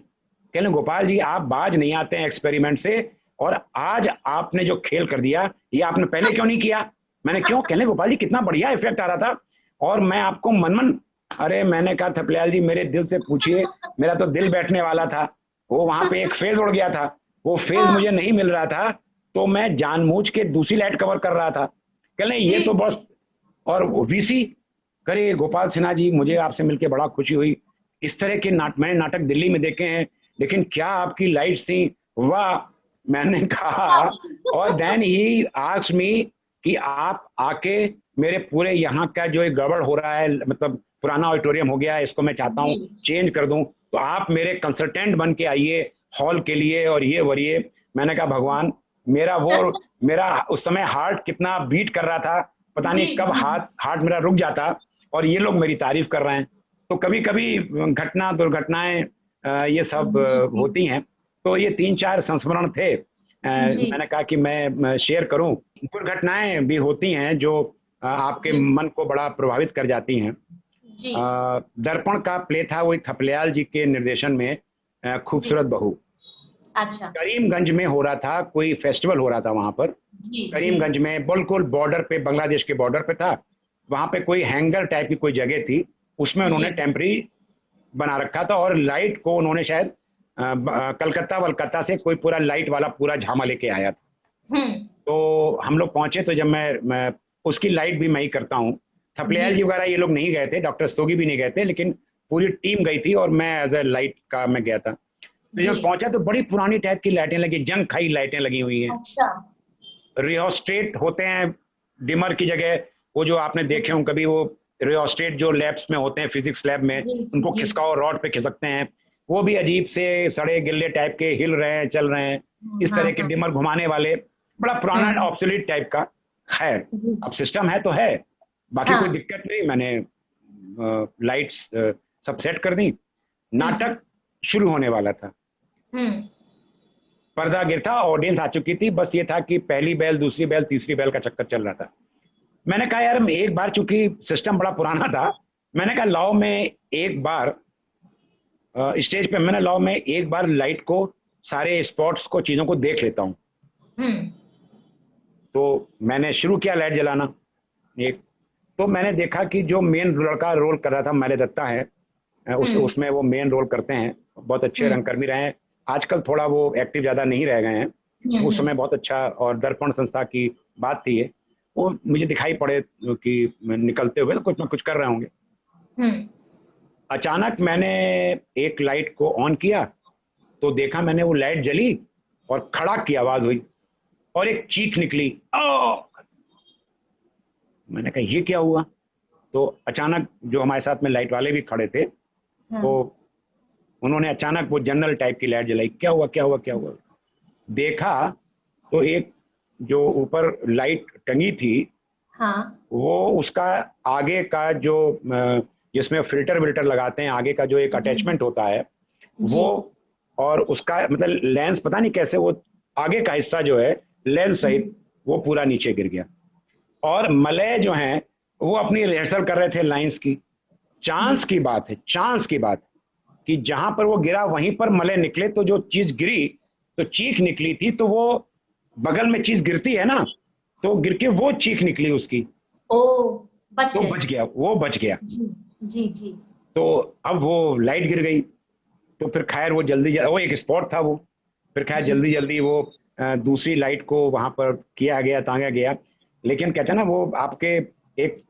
कहने गोपाल जी आप बाज नहीं आते हैं एक्सपेरिमेंट से, और आज आपने जो खेल कर दिया ये आपने पहले क्यों नहीं किया? मैंने क्यों? कहने गोपाल जी कितना बढ़िया इफेक्ट आ रहा था और मैं आपको मन मन। अरे मैंने कहा थपलियाल जी मेरे दिल से पूछिए, मेरा तो दिल बैठने वाला था। वो वहां पे एक फेज उड़ गया था, वो फेज हाँ। मुझे नहीं मिल रहा था, तो मैं जानबूझ के दूसरी लाइट कवर कर रहा था। कहने ये जी। तो बस। और वीसी करे गोपाल सिन्हा जी, मुझे आपसे मिलकर बड़ा खुशी हुई। इस तरह के मैंने नाटक दिल्ली में देखे हैं, लेकिन क्या आपकी लाइट्स थी, वाह। मैंने कहा, और देन ही आस्क्ड मी कि आप आके मेरे पूरे यहाँ का जो एक गड़बड़ हो रहा है, मतलब पुराना ऑडिटोरियम हो गया है, इसको मैं चाहता हूँ जी। चेंज कर दूं, तो आप मेरे कंसल्टेंट बन के आइए हॉल के लिए और ये वरिए। मैंने कहा भगवान, मेरा उस समय हार्ट कितना बीट कर रहा था, पता जी। नहीं कब जी। हाथ हार्ट मेरा रुक जाता, और ये लोग मेरी तारीफ कर रहे हैं। तो कभी कभी घटना दुर्घटनाएं ये सब जी। जी। होती हैं। तो ये 3-4 संस्मरण थे, जी। मैंने कहा कि मैं शेयर करूं। दुर्घटनाएं भी होती हैं जो आपके जी। मन को बड़ा प्रभावित कर जाती हैं। जी। दर्पण का प्ले था, वही थपलियाल जी के निर्देशन में, जी। खूबसूरत बहू। अच्छा। करीमगंज में हो रहा था, कोई फेस्टिवल हो रहा था वहां पर। जी। जी। करीमगंज में बिल्कुल बॉर्डर पे, बांग्लादेश के बॉर्डर पे था। वहां पे कोई हैंगर टाइप की कोई जगह थी, उसमें जी। उन्होंने टेम्परी बना रखा था, और लाइट को उन्होंने शायद कलकत्ता वलकत्ता से कोई पूरा लाइट वाला पूरा झामा लेके आया था। हम्म। तो हम लोग पहुंचे, तो जब मैं उसकी लाइट भी मैं ही करता हूँ। जी। थपलियाल जी वगैरह ये लोग नहीं गए थे, डॉक्टर स्तोगी भी नहीं गए थे, लेकिन पूरी टीम गई थी और मैं एज ए लाइट का मैं गया था। तो जी। जब पहुंचा तो बड़ी पुरानी टाइप की लाइटें लगी, जंग खाई लाइटें लगी हुई हैं। अच्छा। रियोस्टेट होते हैं डिमर की जगह, वो जो आपने देखे हों कभी, वो रियोस्टेट जो लैब्स में होते हैं, फिजिक्स लैब में, जी। उनको जी। खिसकाओ रॉड पे खिसकते हैं, वो भी अजीब से सड़े गिल्ले टाइप के हिल रहे हैं, चल रहे हैं, इस हाँ। तरह के हाँ। डिमर घुमाने वाले, बड़ा पुराना हम्म। ऑब्सोलीट टाइप का। खैर, जी। अब सिस्टम है तो है, बाकी कोई हाँ। दिक्कत नहीं। मैंने लाइट्स सब सेट कर दी, हम्म। नाटक शुरू होने वाला था। हम्म। पर्दा गिरता, ऑडियंस आ चुकी थी, बस ये था कि पहली बेल, दूसरी बेल, तीसरी बेल का चक्कर चल रहा था। मैंने कहा यार एक बार, चूंकि सिस्टम बड़ा पुराना था, मैंने कहा लाओ मैं एक बार स्टेज पे, मैंने लाओ मैं एक बार लाइट को, सारे स्पॉट्स को, चीज़ों को देख लेता हूँ। हम्म। तो मैंने शुरू किया लाइट जलाना एक। तो मैंने देखा कि जो मेन लड़का रोल कर रहा था, मैले दत्ता है, हम्म। उसमें वो मेन रोल करते हैं, बहुत अच्छे हम्म। रंगकर्मी रहे हैं। आजकल थोड़ा वो एक्टिव ज़्यादा नहीं रह गए हैं, उस समय बहुत अच्छा, और दर्पण संस्था की बात थी ये, वो मुझे दिखाई पड़े कि निकलते हुए तो कुछ ना कुछ कर रहे होंगे। हम्म। अचानक मैंने एक लाइट को ऑन किया, तो देखा मैंने वो लाइट जली और खड़ाक की आवाज हुई और एक चीख निकली, ओ। मैंने कहा ये क्या हुआ? तो अचानक जो हमारे साथ में लाइट वाले भी खड़े थे, हाँ। तो उन्होंने अचानक वो जनरल टाइप की लाइट जलाई। क्या हुआ, क्या हुआ, क्या हुआ? देखा तो एक जो ऊपर लाइट टंगी थी, हाँ। वो उसका आगे का जो जिसमें फिल्टर विल्टर लगाते हैं, आगे का जो एक जी। अटैचमेंट होता है जी। वो, और उसका मतलब लेंस, पता नहीं कैसे वो आगे का हिस्सा जो है लेंस जी। सहित वो पूरा नीचे गिर गया। और मलय जो हैं वो अपनी रिहर्सल कर रहे थे लाइंस की। जी। चांस की बात है, चांस की बात, कि जहां पर वो गिरा वहीं पर मलय निकले, तो जो चीज गिरी तो चीख निकली थी, तो वो बगल में चीज गिरती है ना, तो गिर के वो चीख निकली उसकी। ओ। बच तो गए। बच गया, वो बच गया। जी जी जी। तो अब वो लाइट गिर गई, तो फिर खैर वो वो एक स्पॉट था वो, फिर खैर जी जल्दी जल्दी वो दूसरी लाइट को वहां पर किया गया, टांगा गया। लेकिन कहते हैं ना वो आपके एक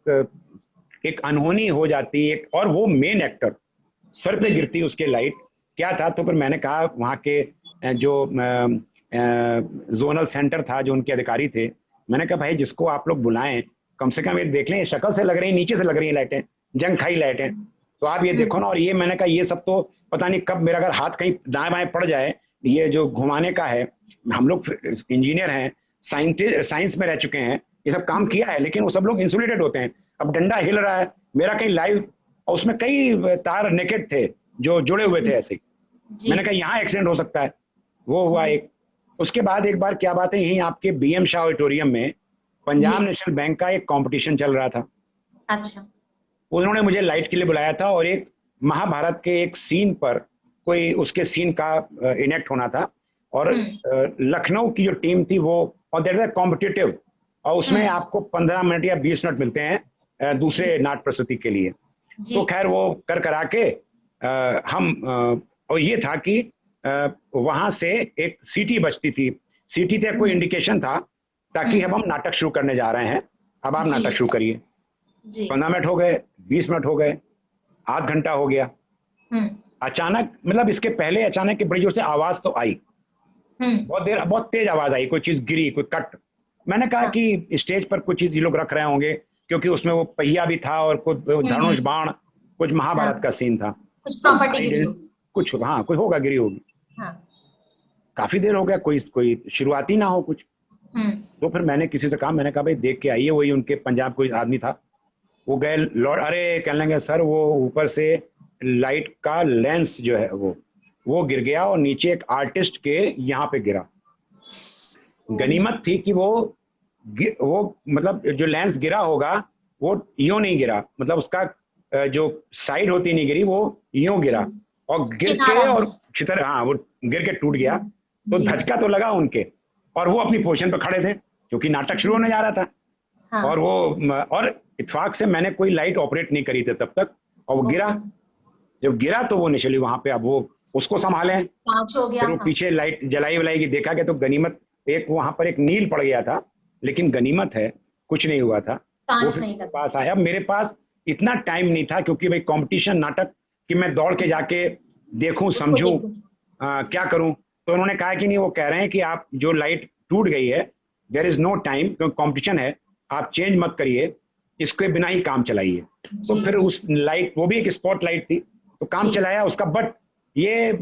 एक अनहोनी हो जाती है, और वो मेन एक्टर सर पे जी गिरती उसके लाइट, क्या था। तो फिर मैंने कहा वहाँ के जो जोनल सेंटर था, जो उनके अधिकारी थे, मैंने कहा भाई जिसको आप लोग बुलाएं, कम से कम ये देख लें, शक्ल से लग रही है, नीचे से लग रही है लाइटें, जंग खाई लाइटें, तो आप ये देखो ना। और ये मैंने कहा ये सब तो पता नहीं कब मेरा अगर हाथ कहीं दाएं बाएं पड़ जाए, ये जो घुमाने का है, हम लोग इंजीनियर हैं, साइंटिस्ट, साइंस में रह चुके हैं, ये सब काम जी किया है, लेकिन वो सब लोग इंसुलेटेड होते हैं। अब डंडा हिल रहा है मेरा कहीं लाइव, और उसमें कई तार नेकेड थे जो जुड़े हुए थे जी ऐसे। जी मैंने कहा यहाँ एक्सीडेंट हो सकता है। वो हुआ जी एक। उसके बाद एक बार क्या बात है, यहीं आपके बीएम शाह ऑडिटोरियम में जी। पंजाब नेशनल बैंक का एक कंपटीशन चल रहा था। अच्छा। उन्होंने मुझे लाइट के लिए बुलाया था, और एक महाभारत के एक सीन पर, कोई उसके सीन का इनेक्ट होना था। और हम्म लखनऊ की जो टीम थी वो, और दैट इज कॉम्पिटिटिव, और उसमें हम्म। आपको 15 मिनट या 20 मिनट मिलते हैं जी दूसरे नाट प्रस्तुति के लिए। जी तो खैर वो कर करा के और ये था कि वहां से एक सीटी बजती थी, सीटी थे कोई हम्म इंडिकेशन था, ताकि हम्म। अब हम नाटक शुरू करने जा रहे हैं, अब आप जी नाटक शुरू करिए। जी। 15 मिनट हो गए, 20 मिनट हो गए, आध घंटा हो गया। हम्म अचानक, मतलब इसके पहले अचानक की बड़ी जोर से आवाज तो आई, हम्म। बहुत देर, बहुत तेज आवाज आई, कोई चीज गिरी, कोई कट। मैंने कहा हाँ। कि स्टेज पर कुछ चीज ये लोग रख रहे होंगे, क्योंकि उसमें वो पहिया भी था, और कुछ धनुष हम्म। बाण, कुछ हाँ, महाभारत का सीन था। कुछ तो प्रॉपर्टी आई गिरी डिडंट, होगी। कुछ, हाँ कुछ होगा, गिरी होगी। हाँ। काफी देर हो गया, कोई कोई शुरुआती ना हो कुछ। हम्म तो फिर मैंने किसी से कहा, मैंने कहा भाई देख के आइए, वही उनके पंजाब कोई आदमी था, वो गए लौट, अरे कहने लगे सर वो ऊपर से लाइट का लेंस जो है वो गिर गया, और नीचे एक आर्टिस्ट के यहाँ पे गिरा। गनीमत थी कि वो मतलब जो लेंस गिरा होगा वो यूं नहीं गिरा, मतलब उसका जो साइड होती नहीं गिरी, वो यूं जी। गिरा, और गिर के, किनारा और में। छितर, हाँ वो गिर के टूट गया। तो जी धचका तो लगा उनके, और वो अपनी जी पोजीशन पर खड़े थे, क्योंकि नाटक शुरू जी। होने जा रहा था। और हाँ। और इत्तेफाक से मैंने कोई लाइट ऑपरेट नहीं करी थी तब तक, और वो गिरा। ओके। जब गिरा तो वो निचली वहां पे, अब वो उसको संभाले, पांच हो गया। फिर वो हाँ। पीछे लाइट जलाई वलाई की, देखा गया तो गनीमत, एक वहां पर एक नील पड़ गया था, लेकिन गनीमत है कुछ नहीं हुआ था। वो कांच फिर नहीं मेरे लगा। पास आया। अब मेरे पास इतना टाइम नहीं था, क्योंकि भाई कंपटीशन नाटक, कि मैं दौड़ के जाके देखूं, उसको समझूं, देखो। क्या करूं। तो उन्होंने कहा कि नहीं, वो कह रहे हैं कि आप जो लाइट टूट गई है, देयर इज नो टाइम, क्योंकि कंपटीशन है, आप चेंज मत करिए, इसके बिना ही काम चलाइए। तो जी फिर जी उस लाइट, वो भी एक स्पॉट लाइट थी, तो काम जी चलाया उसका। बट ये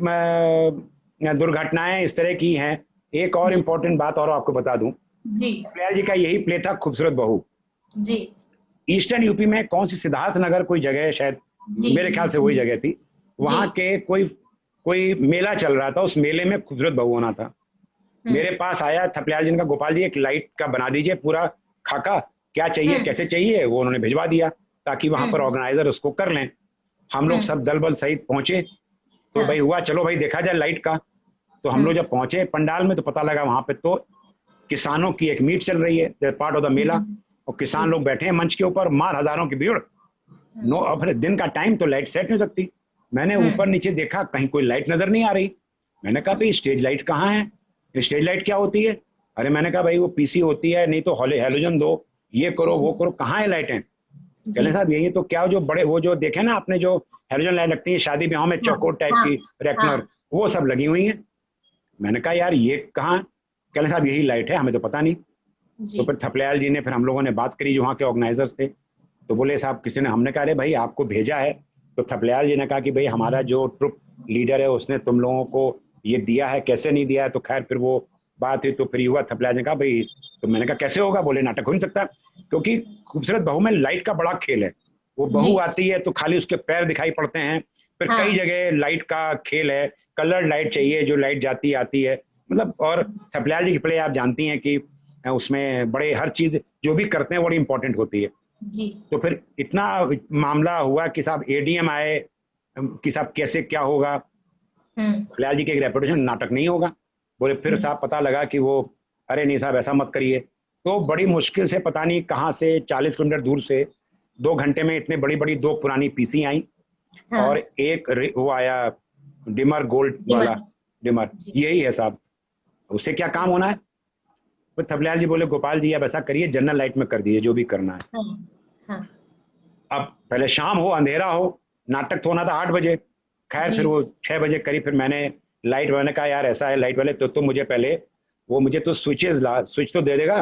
दुर्घटनाएं इस तरह की हैं। एक और जी इम्पोर्टेंट बात और आपको बता दूं, जी प्यार जी का यही प्ले था खूबसूरत बहू। जी ईस्टर्न यूपी में कौन सी, सिद्धार्थ नगर कोई जगह है शायद, जी मेरे जी ख्याल से जी वही जगह थी। जी। वहां के कोई कोई मेला चल रहा था, उस मेले में खूबसूरत बहू होना था। हम्म मेरे पास आया थपलियाल जी का, गोपाल जी एक लाइट का बना दीजिए पूरा खाका, क्या चाहिए हम्म कैसे चाहिए, वो उन्होंने भिजवा दिया, ताकि वहां पर हम्म ऑर्गेनाइजर उसको कर लें। हम लोग सब हम्म। दल बल सहित पहुंचे। तो भाई हाँ। हुआ, चलो भाई देखा जाए लाइट का। तो हम लोग हम्म जब पहुंचे पंडाल में, तो पता लगा वहां पे तो किसानों की एक मीट चल रही है, पार्ट ऑफ द मेला, हम्म। और जी। किसान लोग बैठे हैं मंच के ऊपर, मार हजारों की भीड़। नो, हम्म अब फिर दिन का टाइम तो लाइट सेट नहीं हो सकती। मैंने ऊपर हम्म। नीचे देखा, कहीं कोई लाइट नजर नहीं आ रही। मैंने कहा भाई स्टेज लाइट कहाँ है, स्टेज लाइट क्या होती है। अरे मैंने कहा भाई वो पीसी होती है, नहीं तो हेलोजन दो, ये करो जी वो करो, कहाँ है लाइटें। जी। कहने साहब यही तो, क्या जो बड़े, वो जो देखे ना आपने, जो हेलोजन लाइट लगती है शादी ब्याह में, हाँ चौकोर टाइप हाँ की, रेक्नर, हाँ। वो सब लगी हुई है। मैंने कहा यार ये कहाँ। कहने साहब यही लाइट है, हमें तो पता नहीं। तो जी। फिर थपलियाल जी ने, फिर हम लोगों ने बात करी जो वहाँ के ऑर्गेनाइजर्स थे, तो बोले साहब किसी ने, हमने कहा अरे भाई आपको भेजा है। तो थपलियाल जी ने कहा कि भाई हमारा जो ट्रुप लीडर है उसने तुम लोगों को ये दिया है, कैसे नहीं दिया है। तो खैर फिर वो बात हुई, तो फिर हुआ, थपलियाल ने कहा भाई, तो मैंने कहा कैसे होगा, बोले नाटक हो नहीं सकता, क्योंकि खूबसूरत बहू में लाइट का बड़ा खेल है। वो जी। बहू आती है तो खाली उसके पैर दिखाई पड़ते हैं, फिर कई हाँ। जगह लाइट का खेल है, कलर्ड लाइट चाहिए, जो लाइट जाती आती है, मतलब। और थपलियाल जी की प्ले आप जानती हैं कि उसमें बड़े हर चीज जो भी करते हैं बड़ी इंपॉर्टेंट होती है। जी। तो फिर इतना मामला हुआ कि साहब एडीएम आए कि साहब कैसे क्या होगा। हम्म लाल जी के एक रेपुटेशन, नाटक नहीं होगा। बोले फिर हम्म। साहब पता लगा कि वो, अरे नहीं साहब ऐसा मत करिए। तो बड़ी मुश्किल से, पता नहीं कहाँ से 40 किलोमीटर दूर से 2 घंटे में इतने बड़ी बड़ी 2 पुरानी पीसी आई, हाँ। और एक वो आया डिमर, गोल्ड वाला डिमर, यही है साहब। उससे क्या काम होना है? तो थपलियाल जी बोले गोपाल जी आप ऐसा करिए, जनरल लाइट में कर दीजिए जो भी करना है। हाँ। हाँ। अब पहले शाम हो, अंधेरा हो, नाटक तो होना था 8 बजे, खैर फिर वो 6 बजे करीब फिर मैंने लाइट वाले ने कहा यार ऐसा है लाइट वाले, तो मुझे पहले वो मुझे तो स्विचेस ला, स्विच तो दे देगा।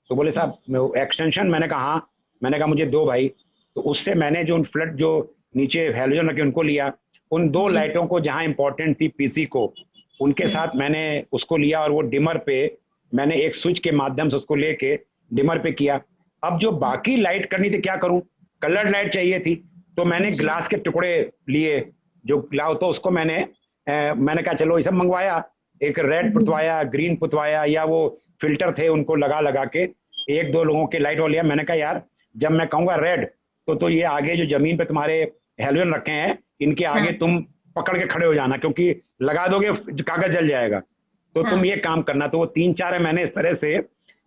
तो बोले साहब एक्सटेंशन, मैंने कहा हाँ, मैंने कहा मुझे दो भाई। तो उससे मैंने जो फ्लड जो नीचे हैलोजन रखे उनको लिया, उन 2 लाइटों को जहाँ इंपॉर्टेंट थी पीसी को, उनके साथ मैंने उसको लिया, और वो डिमर पे मैंने एक स्विच के माध्यम से उसको लेके डिमर पे किया। अब जो बाकी लाइट करनी थी क्या करूं, कलर्ड लाइट चाहिए थी, तो मैंने ग्लास के टुकड़े लिए, जो ग्लास तो उसको मैंने कहा चलो ये सब मंगवाया, एक रेड पुतवाया, ग्रीन पुतवाया, या वो फिल्टर थे उनको लगा लगा के 1-2 लोगों के लाइट वो लिया। मैंने कहा यार जब मैं कहूँगा रेड तो ये आगे जो जमीन पे तुम्हारे हेलोजन रखे हैं इनके आगे तुम पकड़ के खड़े हो जाना, क्योंकि लगा दोगे कागज जल जाएगा, तो तुम ये काम करना। तो वो 3-4 है मैंने इस तरह से,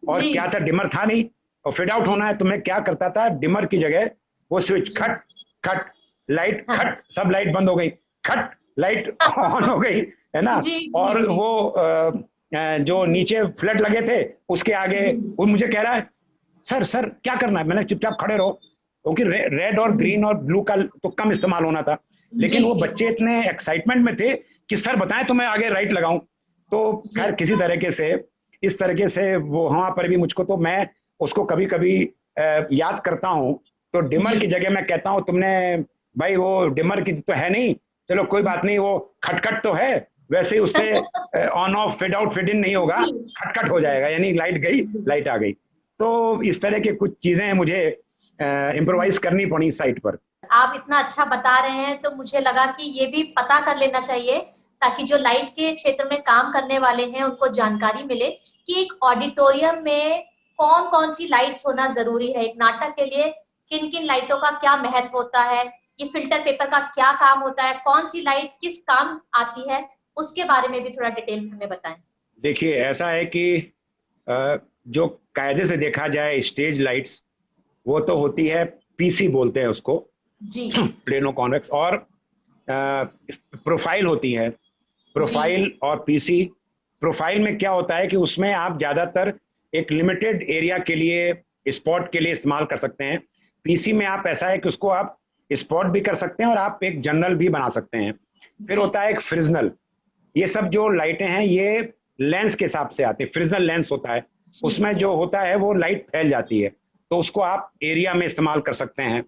और क्या था डिमर था नहीं और फिट आउट होना है, तो मैं क्या करता था डिमर की जगह वो स्विच खट खट लाइट खट, सब लाइट बंद हो गई, खट लाइट ऑन हो गई, है ना। और वो जो नीचे फ्लड लगे थे उसके आगे वो मुझे कह रहा है सर क्या करना है, मैंने चुपचाप खड़े रहो, क्योंकि रेड और ग्रीन और ब्लू का तो कम इस्तेमाल होना था, लेकिन वो बच्चे इतने एक्साइटमेंट में थे कि सर बताएं तो मैं आगे राइट लगाऊं। तो खैर किसी तरीके से इस तरीके से वो वहां पर भी मुझको, तो मैं उसको कभी कभी याद करता हूं, तो डिमर की जगह मैं कहता हूं तुमने भाई वो डिमर की तो है नहीं, चलो कोई बात नहीं, वो खटखट तो है, वैसे ही उससे on off fit out fit in नहीं होगा, खटखट हो जाएगा, यानी लाइट गई लाइट आ गई। तो इस तरह के कुछ चीजें मुझे इम्प्रोवाइज करनी पड़ी साइट पर। आप इतना अच्छा बता रहे हैं तो मुझे लगा कि ये भी पता कर लेना चाहिए, ताकि जो लाइट के क्षेत्र में काम करने वाले हैं उनको जानकारी मिले कि एक ऑडिटोरियम में कौन कौन सी लाइट्स होना जरूरी है, एक नाटक के लिए किन किन लाइटों का क्या महत्व होता है, ये फिल्टर पेपर का क्या काम होता है, कौन सी लाइट किस काम आती है, उसके बारे में भी थोड़ा डिटेल में हमें बताएं। देखिए ऐसा है कि जो कायदे से देखा जाए स्टेज लाइट्स वो तो होती है पीसी बोलते हैं उसको जी, प्लेनो कॉन्वेक्स, और प्रोफाइल होती है, प्रोफाइल और पीसी। प्रोफाइल में क्या होता है कि उसमें आप ज्यादातर एक लिमिटेड एरिया के लिए स्पॉट के लिए इस्तेमाल कर सकते हैं। पीसी में आप ऐसा है कि उसको आप स्पॉट भी कर सकते हैं और आप एक जनरल भी बना सकते हैं। फिर होता है एक फ्रिजनल, ये सब जो लाइटें हैं ये लेंस के हिसाब से आती है, फ्रिजनल लेंस होता है, उसमें जो होता है वो लाइट फैल जाती है, तो उसको आप एरिया में इस्तेमाल कर सकते हैं।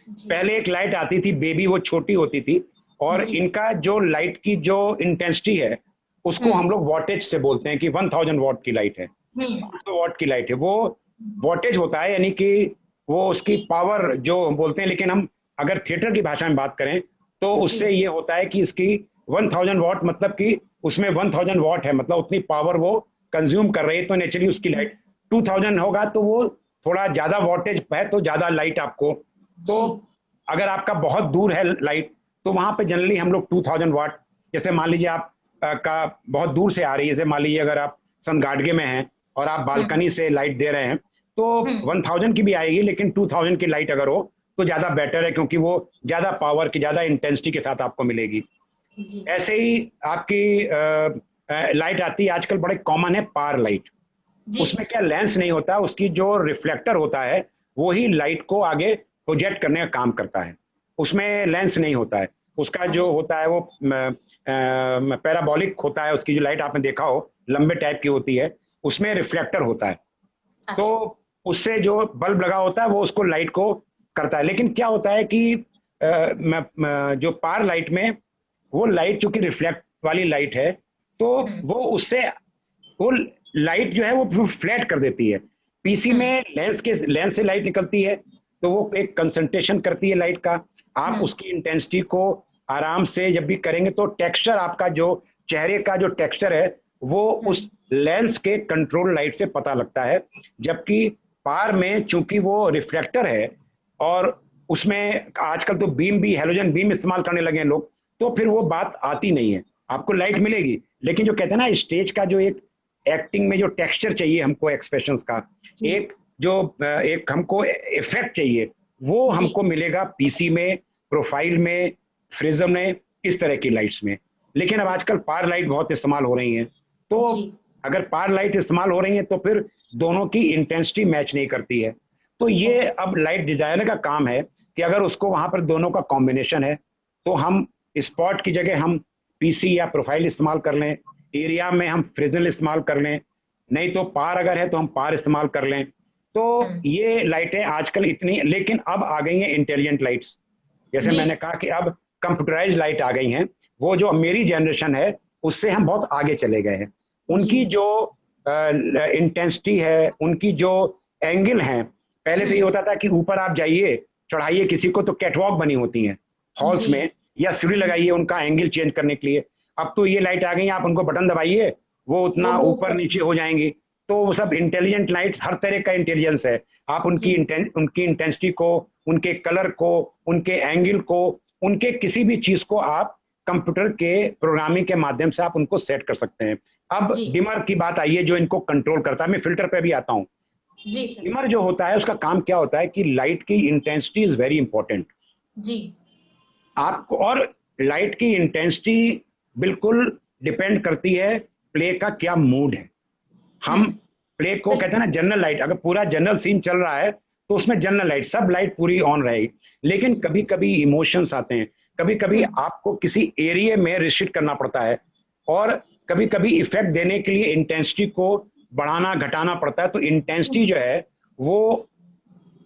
पहले एक लाइट आती थी बेबी, वो छोटी होती थी, और इनका जो लाइट की जो इंटेंसिटी है उसको हम लोग वॉटेज से बोलते हैं कि 1000 वॉट की लाइट है, 500 वॉट की लाइट है, वो वॉटेज होता है, यानी कि वो उसकी पावर जो बोलते हैं। लेकिन हम अगर थिएटर की भाषा में बात करें तो उससे ये होता है कि इसकी 1000 वॉट मतलब कि उसमें 1000 वॉट है, मतलब उतनी पावर वो कंज्यूम कर रही है, तो नेचुरली उसकी लाइट 2000 होगा, तो वो थोड़ा ज्यादा वॉटेज है तो ज्यादा लाइट आपको। तो अगर आपका बहुत दूर है लाइट तो वहां पे जनरली हम लोग 2000 वाट, जैसे मान लीजिए आप का बहुत दूर से आ रही है, जैसे मान लीजिए अगर आप सनगाडगे में हैं और आप बालकनी से लाइट दे रहे हैं तो 1000 की भी आएगी, लेकिन 2000 की लाइट अगर हो तो ज्यादा बेटर है, क्योंकि वो ज्यादा पावर की ज्यादा इंटेंसिटी के साथ आपको मिलेगी। ऐसे ही आपकी लाइट आती है आजकल, बड़े कॉमन है पार लाइट, उसमें क्या लेंस नहीं होता, उसकी जो रिफ्लेक्टर होता है वो ही लाइट को आगे प्रोजेक्ट करने का काम करता है, उसमें लेंस नहीं होता है। उसका जो होता है वो पैराबोलिक होता है, उसकी जो लाइट आपने देखा हो लंबे टाइप की होती है, उसमें रिफ्लेक्टर होता है, तो उससे जो बल्ब लगा होता है वो उसको लाइट को करता है। लेकिन क्या होता है कि जो पार लाइट में वो लाइट चूंकि रिफ्लेक्ट वाली लाइट है तो वो उससे वो लाइट जो है वो फ्लैट कर देती है। पीसी में लेंस से लाइट निकलती है तो वो एक कंसंट्रेशन करती है लाइट का, आप उसकी इंटेंसिटी को आराम से जब भी करेंगे तो टेक्सचर आपका जो चेहरे का जो टेक्सचर है वो उस लेंस के कंट्रोल लाइट से पता लगता है। जबकि पार में चूंकि वो रिफ्लेक्टर है और उसमें आजकल तो बीम भी हैलोजन बीम इस्तेमाल करने लगे हैं लोग, तो फिर वो बात आती नहीं है, आपको लाइट मिलेगी, लेकिन जो कहते हैं ना स्टेज का जो एक एक्टिंग में जो टेक्सचर चाहिए हमको एक्सप्रेशंस का, एक जो एक हमको इफेक्ट चाहिए वो हमको मिलेगा पीसी में, प्रोफाइल में, फ्रिज्म में, इस तरह की लाइट्स में। लेकिन अब आजकल पार लाइट बहुत इस्तेमाल हो रही हैं, तो अगर पार लाइट इस्तेमाल हो रही है तो फिर दोनों की इंटेंसिटी मैच नहीं करती है। तो ये अब लाइट डिजाइनर का काम है कि अगर उसको वहां पर दोनों का कॉम्बिनेशन है तो हम स्पॉट की जगह हम पीसी या प्रोफाइल इस्तेमाल कर लें, एरिया में हम फ्रिजनल इस्तेमाल कर लें, नहीं तो पार अगर है तो हम पार इस्तेमाल कर लें। तो ये लाइटें आजकल इतनी, लेकिन अब आ गई हैं इंटेलिजेंट लाइट्स। जैसे मैंने कहा कि अब कंप्यूटराइज लाइट आ गई हैं। वो जो मेरी जनरेशन है उससे हम बहुत आगे चले गए हैं। उनकी जो इंटेंसिटी है, उनकी जो एंगल है, पहले तो ये होता था कि ऊपर आप जाइए चढ़ाइए किसी को तो कैटवॉक बनी होती हैं हॉल्स में, या सीढ़ी लगाइए उनका एंगल चेंज करने के लिए। अब तो ये लाइट आ गई है, आप उनको बटन दबाइए वो उतना ऊपर नीचे हो जाएंगी। तो वो सब इंटेलिजेंट लाइट्स, हर तरह का इंटेलिजेंस है। आप उनकी इंटेंसिटी को, उनके कलर को, उनके एंगल को, उनके किसी भी चीज को आप कंप्यूटर के प्रोग्रामिंग के माध्यम से आप उनको सेट कर सकते हैं। अब डिमर की बात आई है जो इनको कंट्रोल करता है। मैं फिल्टर पे भी आता हूँ। डिमर जो होता है उसका काम क्या होता है कि लाइट की इंटेंसिटी इज वेरी इंपॉर्टेंट जी आपको, और लाइट की इंटेंसिटी बिल्कुल डिपेंड करती है प्ले का क्या मूड है। हम प्ले को कहते हैं ना जनरल लाइट, अगर पूरा जनरल सीन चल रहा है तो उसमें जनरल लाइट, सब लाइट पूरी ऑन रहेगी। लेकिन कभी कभी इमोशंस आते हैं, कभी कभी आपको किसी एरिया में रिस्ट्रिक्ट करना पड़ता है, और कभी कभी इफेक्ट देने के लिए इंटेंसिटी को बढ़ाना घटाना पड़ता है। तो इंटेंसिटी जो है वो,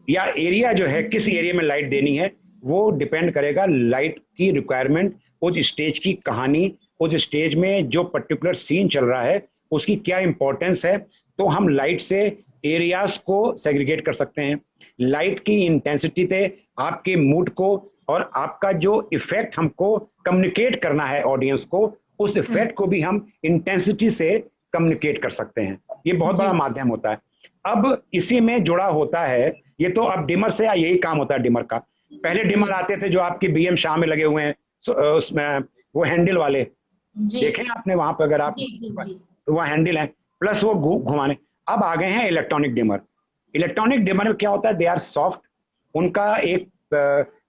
या एरिया जो है, किस एरिया में लाइट देनी है, वो डिपेंड करेगा लाइट की रिक्वायरमेंट, उस स्टेज की कहानी, उस स्टेज में जो पर्टिकुलर सीन चल रहा है उसकी क्या इंपॉर्टेंस है। तो हम लाइट से एरियाज को सेग्रीगेट कर सकते हैं, लाइट की इंटेंसिटी से आपके मूड को, और आपका जो इफेक्ट हमको कम्युनिकेट करना है ऑडियंस को, उस इफेक्ट को भी हम इंटेंसिटी से कम्युनिकेट कर सकते हैं। ये बहुत बड़ा माध्यम होता है। अब इसी में जुड़ा होता है ये, तो अब डिमर से यही काम होता है डिमर का। पहले डिमर आते थे जो आपकी बीएम शाह में लगे हुए हैं, उसमें वो हैंडल वाले देखें आपने वहां पर, अगर आप तो वो हैंडल है प्लस वो घुमाने। अब आ गए हैं इलेक्ट्रॉनिक डिमर। इलेक्ट्रॉनिक डिमर में क्या होता है, दे आर सॉफ्ट। उनका एक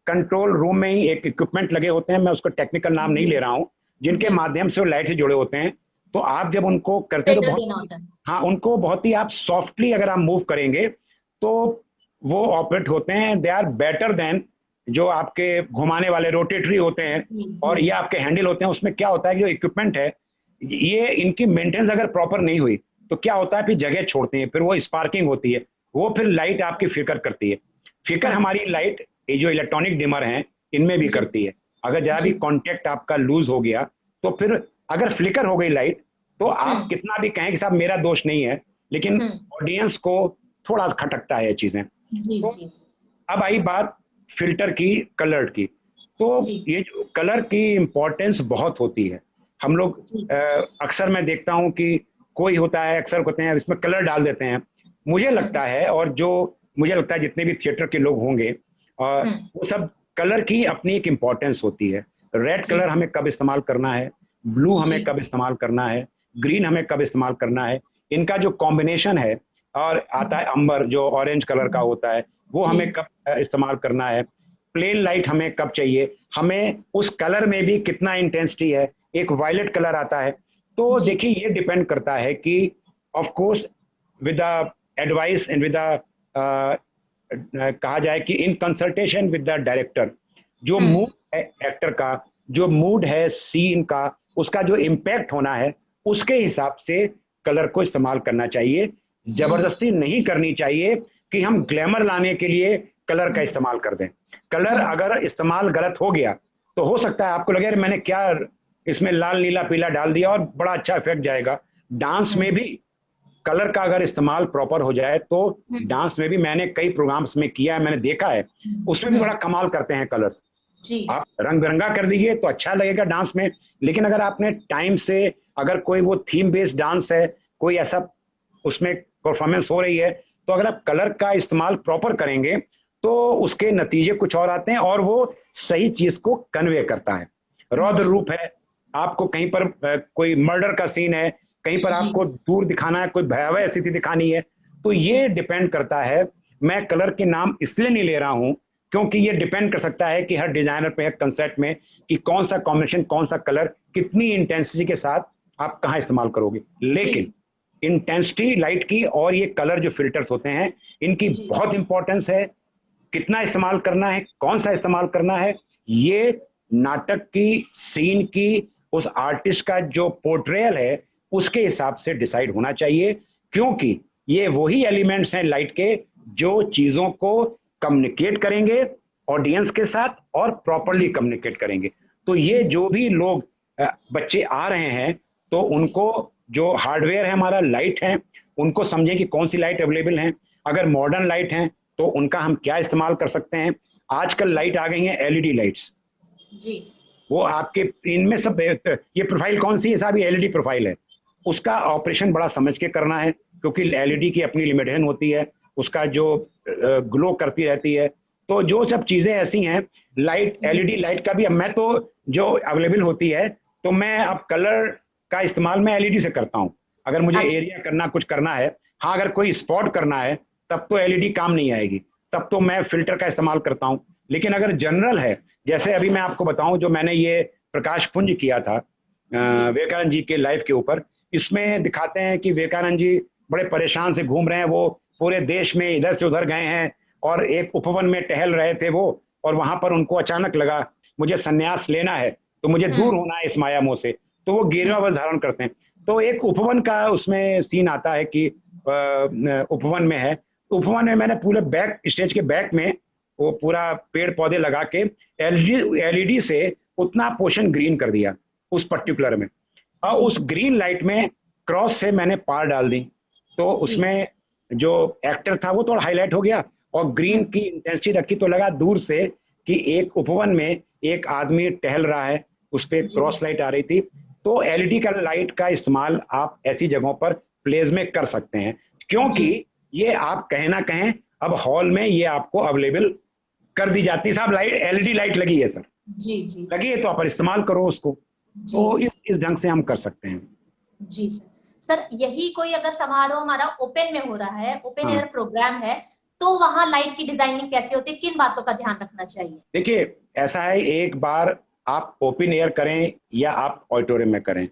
कंट्रोल रूम में ही एक इक्विपमेंट लगे होते हैं, मैं उसको टेक्निकल नाम नहीं ले रहा हूँ, जिनके माध्यम से वो लाइट से जुड़े होते हैं। तो आप जब उनको करते हैं तो बहुत, हाँ, उनको बहुत ही आप सॉफ्टली अगर आप मूव करेंगे तो वो ऑपरेट होते हैं। दे आर बेटर देन जो आपके घुमाने वाले रोटेटरी होते हैं, और ये आपके हैंडल होते हैं। उसमें क्या होता है, जो इक्विपमेंट है ये, इनकी मेंटेनेंस अगर प्रॉपर नहीं हुई तो क्या होता है, फिर जगह छोड़ती है, फिर वो स्पार्किंग होती है, वो फिर लाइट आपकी फिकर करती है। फिकर हमारी लाइट, ये जो इलेक्ट्रॉनिक डिमर हैं इनमें भी करती है। अगर जरा भी कॉन्टेक्ट आपका लूज हो गया तो फिर अगर फ्लिकर हो गई लाइट, तो आप कितना भी कहें कि साहब मेरा दोष नहीं है, लेकिन ऑडियंस को थोड़ा खटकता है ये चीजें। तो अब आई बात फिल्टर की, कलर की। तो ये जो कलर की इंपॉर्टेंस बहुत होती है। हम लोग अक्सर मैं देखता हूं कि कोई होता है, अक्सर कहते हैं इसमें कलर डाल देते हैं। मुझे लगता है, और जो मुझे लगता है जितने भी थिएटर के लोग होंगे, वो सब कलर की अपनी एक इंपॉर्टेंस होती है। रेड कलर हमें कब इस्तेमाल करना है, ब्लू हमें कब इस्तेमाल करना है, ग्रीन हमें कब इस्तेमाल करना है, इनका जो कॉम्बिनेशन है, और आता है अंबर जो ऑरेंज कलर का होता है, वो हमें कब इस्तेमाल करना है, प्लेन लाइट हमें कब चाहिए, हमें उस कलर में भी कितना इंटेंसिटी है, एक वायलेट कलर आता है। तो देखिए ये डिपेंड करता है कि of course with the advice and with the कहा जाए कि in consultation with the director, जो मूड है एक्टर का, जो मूड है सीन का, उसका जो इम्पैक्ट होना है, उसके हिसाब से कलर को इस्तेमाल करना चाहिए। जबरदस्ती नहीं करनी चाहिए कि हम ग्लैमर लाने के लिए कलर का इस्तेमाल कर दें। कलर अगर इस्तेमाल गलत हो गया तो हो सकता है आपको लगे मैंने क्या इसमें लाल नीला पीला डाल दिया और बड़ा अच्छा इफेक्ट जाएगा। डांस में भी कलर का अगर इस्तेमाल प्रॉपर हो जाए तो डांस में भी, मैंने कई प्रोग्राम्स में किया है, मैंने देखा है, उसमें भी बड़ा कमाल करते हैं कलर्स। आप रंग बिरंगा कर दीजिए तो अच्छा लगेगा डांस में, लेकिन अगर आपने टाइम से, अगर कोई वो थीम बेस्ड डांस है, कोई ऐसा उसमें परफॉर्मेंस हो रही है, तो अगर आप कलर का इस्तेमाल प्रॉपर करेंगे तो उसके नतीजे कुछ और आते हैं, और वो सही चीज को कन्वे करता है। रौद्र रूप है, आपको कहीं पर कोई मर्डर का सीन है, कहीं पर आपको दूर दिखाना है, कोई भयावह स्थिति दिखानी है, तो ये डिपेंड करता है। मैं कलर के नाम इसलिए नहीं ले रहा हूं क्योंकि ये डिपेंड कर सकता है कि हर डिजाइनर पे कंसेप्ट में कि कौन सा कॉम्बिनेशन, कौन सा कलर, कितनी इंटेंसिटी के साथ आप कहाँ इस्तेमाल करोगे। लेकिन इंटेंसिटी लाइट की और ये कलर जो फिल्टर्स होते हैं इनकी बहुत इंपॉर्टेंस है। कितना इस्तेमाल करना है, कौन सा इस्तेमाल करना है, ये नाटक की, सीन की, उस आर्टिस्ट का जो पोर्ट्रेयल है उसके हिसाब से डिसाइड होना चाहिए, क्योंकि ये वही एलिमेंट्स हैं लाइट के जो चीजों को कम्युनिकेट करेंगे ऑडियंस के साथ और प्रॉपरली कम्युनिकेट करेंगे। तो ये जो भी लोग बच्चे आ रहे हैं तो उनको जो हार्डवेयर है हमारा, लाइट है, उनको समझें कि कौन सी लाइट अवेलेबल है। अगर मॉडर्न लाइट है तो उनका हम क्या इस्तेमाल कर सकते हैं। आजकल लाइट आ गई है एलईडी लाइट्स जी, वो आपके इनमें सब, ये प्रोफाइल कौन सी है साहब, ये एलईडी प्रोफाइल है। उसका ऑपरेशन बड़ा समझ के करना है क्योंकि एलईडी की अपनी लिमिटेशन होती है, उसका जो ग्लो करती रहती है। तो जो सब चीजें ऐसी हैं, लाइट, एलईडी लाइट का भी, अब मैं तो जो अवेलेबल होती है तो मैं अब कलर का इस्तेमाल मैं एलईडी से करता हूँ। अगर मुझे एरिया करना, कुछ करना है, हाँ अगर कोई स्पॉट करना है तब तो एलईडी काम नहीं आएगी, तब तो मैं फिल्टर का इस्तेमाल करता हूँ। लेकिन अगर जनरल है, जैसे अभी मैं आपको बताऊं जो मैंने ये प्रकाश पुंज किया था विवेकानंद जी के लाइफ के ऊपर, इसमें दिखाते हैं कि विवेकानंद जी बड़े परेशान से घूम रहे हैं, वो पूरे देश में इधर से उधर गए हैं और एक उपवन में टहल रहे थे वो, और वहां पर उनको अचानक लगा मुझे संन्यास लेना है, तो मुझे दूर होना है इस माया मोह से, तो वो गेरुआ वस्त्र धारण करते हैं। तो एक उपवन का उसमें सीन आता है कि उपवन में है, उपवन में मैंने पूरे बैक, स्टेज के बैक में वो पूरा पेड़ पौधे लगा के एलईडी से उतना पोर्शन ग्रीन कर दिया उस पर्टिकुलर में, और उस ग्रीन लाइट में क्रॉस से मैंने पार डाल दी, तो उसमें जो एक्टर था वो थोड़ा हाईलाइट हो गया, और ग्रीन की इंटेंसिटी रखी तो लगा दूर से कि एक उपवन में एक आदमी टहल रहा है, उस पर क्रॉस लाइट आ रही थी। तो एलईडी का लाइट का इस्तेमाल आप ऐसी जगहों पर प्लेस में कर सकते हैं, क्योंकि ये आप कहें ना कहें अब हॉल में ये आपको अवेलेबल कर दी जाती है। साहब लाइट, एलईडी लाइट लगी है सर, जी लगी है तो आप इस्तेमाल करो उसको। तो इस ढंग से हम कर सकते हैं। जी सर, यही कोई अगर समारोह हमारा ओपन में हो रहा है, ओपन एयर प्रोग्राम है, तो वहां लाइट की डिजाइनिंग कैसे होती है, किन बातों का ध्यान रखना चाहिए? देखिए ऐसा है, एक बार आप ओपन एयर करें या आप ऑडिटोरियम में करें,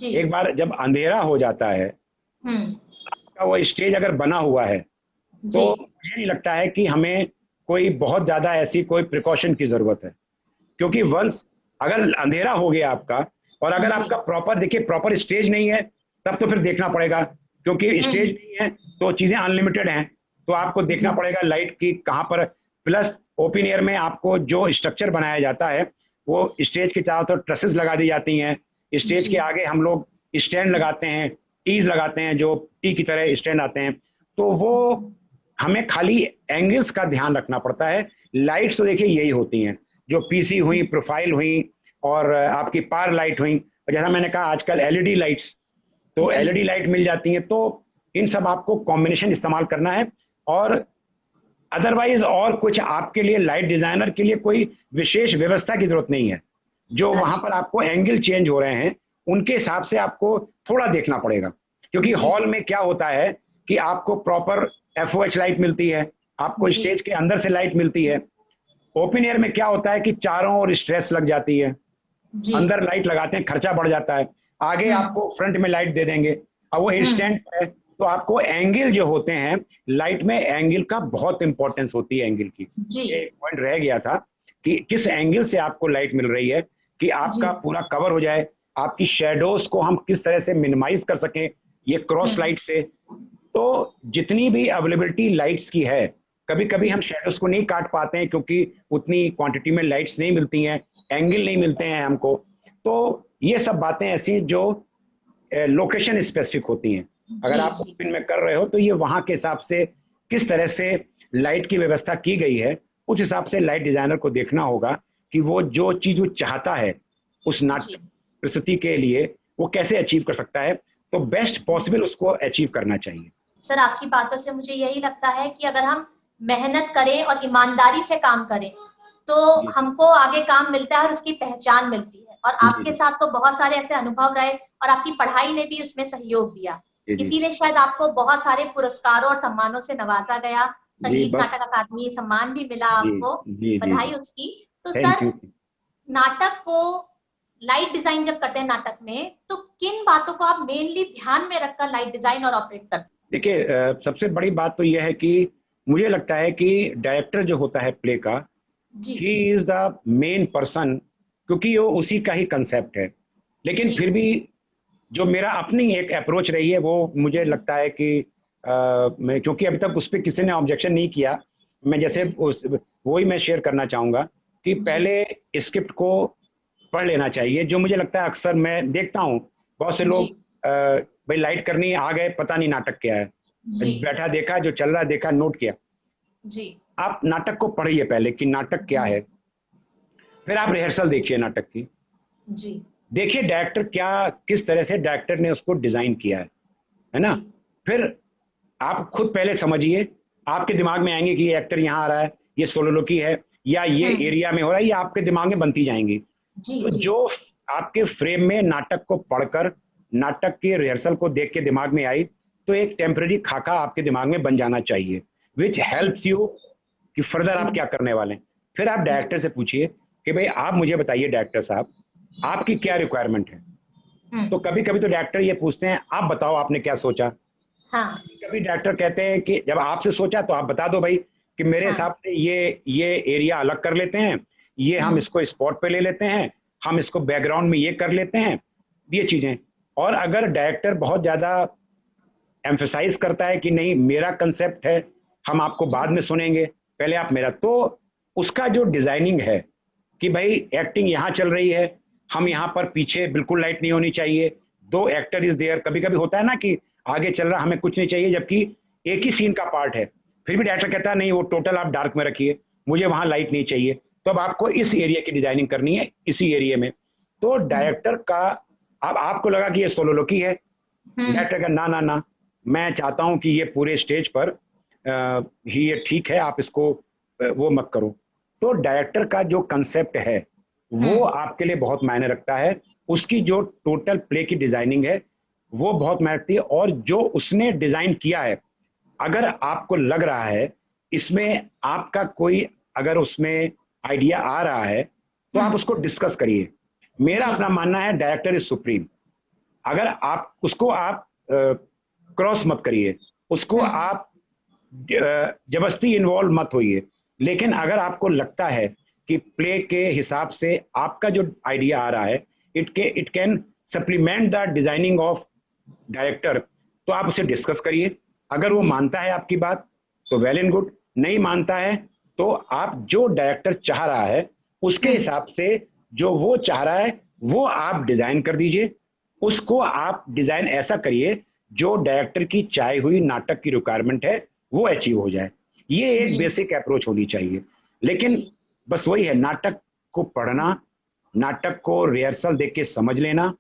एक बार जब अंधेरा हो जाता है, आपका वो स्टेज अगर बना हुआ है, तो मुझे नहीं लगता है कि हमें कोई बहुत ज्यादा ऐसी कोई प्रिकॉशन की जरूरत है, क्योंकि वंस अगर अंधेरा हो गया आपका, और अगर आपका प्रॉपर, देखिए प्रॉपर स्टेज नहीं है, तब तो फिर देखना पड़ेगा, क्योंकि स्टेज नहीं है तो चीजें अनलिमिटेड हैं, तो आपको देखना पड़ेगा लाइट की कहाँ पर। प्लस ओपन एयर में आपको जो स्ट्रक्चर बनाया जाता है वो स्टेज के चारों तरफ ट्रसेस लगा दी जाती हैं, स्टेज के आगे हम लोग स्टैंड लगाते हैं, टीज लगाते हैं, जो टी की तरह स्टैंड आते हैं, तो वो हमें खाली एंगल्स का ध्यान रखना पड़ता है। लाइट्स तो देखिए यही होती हैं, जो पीसी हुई, प्रोफाइल हुई, और आपकी पार लाइट हुई, जैसा मैंने कहा आजकल एलईडी लाइट्स, तो एलईडी लाइट मिल जाती हैं, तो इन सब आपको कॉम्बिनेशन इस्तेमाल करना है। और अदरवाइज और कुछ आपके लिए, लाइट डिजाइनर के लिए कोई विशेष व्यवस्था की जरूरत नहीं है। जो वहां पर आपको एंगल चेंज हो रहे हैं उनके हिसाब से आपको थोड़ा देखना पड़ेगा, क्योंकि हॉल में क्या होता है कि आपको प्रॉपर एफओएच लाइट मिलती है, आपको स्टेज के अंदर से लाइट मिलती है। ओपन एयर में क्या होता है कि चारों ओर स्ट्रेस लग जाती है, अंदर लाइट लगाते हैं, खर्चा बढ़ जाता है, आगे आपको फ्रंट में लाइट दे देंगे, अब वो इंस्टेंट है, तो आपको एंगल जो होते हैं, लाइट में एंगल का बहुत इंपॉर्टेंस होती है, एंगल की। एक पॉइंट रह गया था कि किस एंगल से आपको लाइट मिल रही है, कि आपका पूरा कवर हो जाए, आपकी शेडोज को हम किस तरह से मिनिमाइज कर सकें ये क्रॉस लाइट से। तो जितनी भी अवेलेबिलिटी लाइट्स की है, कभी कभी हम शेडोज को नहीं काट पाते हैं क्योंकि उतनी क्वांटिटी में लाइट्स नहीं मिलती हैं, एंगल नहीं मिलते हैं हमको, तो ये सब बातें ऐसी जो लोकेशन स्पेसिफिक होती हैं। अगर आप ओपन में कर रहे हो तो ये वहां के हिसाब से किस तरह से लाइट की व्यवस्था की गई है, उस हिसाब से लाइट डिजाइनर को देखना होगा कि वो जो चीज वो चाहता है उस नाट्य प्रस्तुति के लिए वो कैसे अचीव कर सकता है, तो बेस्ट पॉसिबल उसको अचीव करना चाहिए। सर आपकी बातों से मुझे यही लगता है कि अगर हम मेहनत करें और ईमानदारी से काम करें तो हमको आगे काम मिलता है और उसकी पहचान मिलती है। और आपके साथ तो बहुत सारे ऐसे अनुभव रहे और आपकी पढ़ाई ने भी उसमें सहयोग दिया, इसीलिए शायद आपको बहुत सारे पुरस्कारों और सम्मानों से नवाजा गया संगीत बस नाटक अकादमी सम्मान भी मिला जी आपको, जी जी बधाई जी। उसकी। तो थैंक सर, यू। नाटक को लाइट डिजाइन जब करते हैं नाटक में, तो किन बातों को आप मेनली ध्यान में रखकर लाइट डिजाइन और ऑपरेट करते देखिए सबसे बड़ी बात तो यह है कि मुझे लगता है कि डायरेक्टर जो होता है प्ले का, हैं? जी he is the main person, क्योंकि वो उसी का ही कंसेप्ट है। लेकिन जी फिर भी जो मेरा अपनी एक अप्रोच रही है वो मुझे जी लगता है कि मैं, क्योंकि अभी तक उस पर किसी ने ऑब्जेक्शन नहीं किया, मैं जैसे जी उस वही मैं शेयर करना चाहूँगा कि जी पहले स्क्रिप्ट को पढ़ लेना चाहिए। जो मुझे लगता है अक्सर मैं देखता हूँ बहुत से जी लोग भाई लाइट करनी आ गए, पता नहीं नाटक क्या है, जी बैठा देखा जो चल रहा देखा नोट किया। जी आप नाटक को पढ़िए पहले कि नाटक क्या जी है, फिर आप रिहर्सल देखिए नाटक की, जी देखिए डायरेक्टर क्या, किस तरह से डायरेक्टर ने उसको डिजाइन किया है ना। जी फिर आप खुद पहले समझिए, आपके दिमाग में आएंगे कि ये एक्टर यहाँ आ रहा है, ये सोलोलोकी है, या ये हम्म एरिया में हो रहा है, ये आपके दिमाग में बनती जाएंगी। जी तो जी जो आपके फ्रेम में नाटक को पढ़कर, नाटक के रिहर्सल को देख के दिमाग में आई, तो एक टेम्पररी खाका आपके दिमाग में बन जाना चाहिए, विच जी हेल्प्स यू कि फर्दर जी आप क्या करने वाले हैं। फिर आप जी डायरेक्टर से पूछिए कि भाई आप मुझे बताइए डायरेक्टर साहब, आपकी क्या जी रिक्वायरमेंट है। हम्म तो कभी कभी तो डायरेक्टर ये पूछते हैं आप बताओ आपने क्या सोचा। हाँ कभी डायरेक्टर कहते हैं कि जब आपसे सोचा तो आप बता दो भाई कि मेरे हाँ हिसाब से ये एरिया अलग कर लेते हैं, ये हम हम्म इसको स्पॉट पे ले लेते हैं, हम इसको बैकग्राउंड में ये कर लेते हैं, ये चीजें। और अगर डायरेक्टर बहुत ज्यादा एम्फेसाइज करता है कि नहीं मेरा कंसेप्ट है, हम आपको जी बाद में सुनेंगे, पहले आप मेरा, तो उसका जो डिजाइनिंग है कि भाई एक्टिंग यहाँ चल रही है, हम यहाँ जी पर पीछे बिल्कुल लाइट नहीं होनी चाहिए, दो एक्टर इज देयर। कभी कभी होता है ना कि आगे चल रहा हमें कुछ नहीं चाहिए जबकि एक जी ही सीन का पार्ट है, फिर भी डायरेक्टर कहता है नहीं वो टोटल आप डार्क में रखिए, मुझे वहां लाइट नहीं चाहिए, तो अब आपको इस एरिया की डिजाइनिंग करनी है इसी एरिया में। तो हम्म डायरेक्टर का, अब आपको लगा कि ये सोलोलोकी है, हम्म डायरेक्टर का ना ना ना, मैं चाहता हूं कि ये पूरे स्टेज पर ही ये ठीक है, आप इसको वो मत करो। तो डायरेक्टर का जो कंसेप्ट है वो हम्म आपके लिए बहुत मायने रखता है, उसकी जो टोटल प्ले की डिजाइनिंग है वो बहुत मायने रखती है। और जो उसने डिजाइन किया है, अगर आपको लग रहा है इसमें आपका कोई, अगर उसमें आइडिया आ रहा है तो आप हम्म उसको डिस्कस करिए। मेरा जी अपना मानना है डायरेक्टर इज सुप्रीम। अगर आप उसको आप क्रॉस मत करिए, उसको हम्म आप जबरदस्ती इन्वॉल्व मत होइए। लेकिन अगर आपको लगता है कि प्ले के हिसाब से आपका जो आइडिया आ रहा है it can supplement the designing of director, तो आप उसे डिस्कस करिए। अगर वो जी मानता है आपकी बात तो वेल एंड गुड, नहीं मानता है तो आप जो डायरेक्टर चाह रहा है उसके हम्म हिसाब से, जो वो चाह रहा है वो आप डिजाइन कर दीजिए। उसको आप डिजाइन ऐसा करिए जो डायरेक्टर की चाही हुई नाटक की रिक्वायरमेंट है वो अचीव हो जाए। ये एक जी बेसिक अप्रोच होनी चाहिए। लेकिन जी बस वही है, नाटक को पढ़ना, नाटक को रिहर्सल देख के समझ लेना।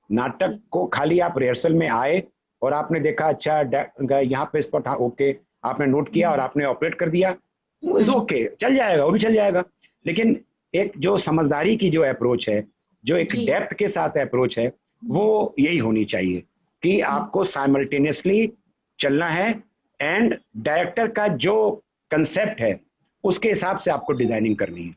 नाटक जी को खाली आप रिहर्सल में आए और आपने देखा अच्छा यहाँ पे स्पॉट, हाँ ओके, आपने नोट किया और हम्म आपने ऑपरेट कर दिया, इज हम्म ओके, चल जाएगा, वो भी चल जाएगा। लेकिन एक जो समझदारी की जो अप्रोच है, जो एक जी डेप्थ के साथ अप्रोच है, हम्म, वो यही होनी चाहिए कि जी आपको साइमल्टेनियसली चलना है एंड डायरेक्टर का जो कंसेप्ट है उसके हिसाब से आपको डिजाइनिंग करनी है।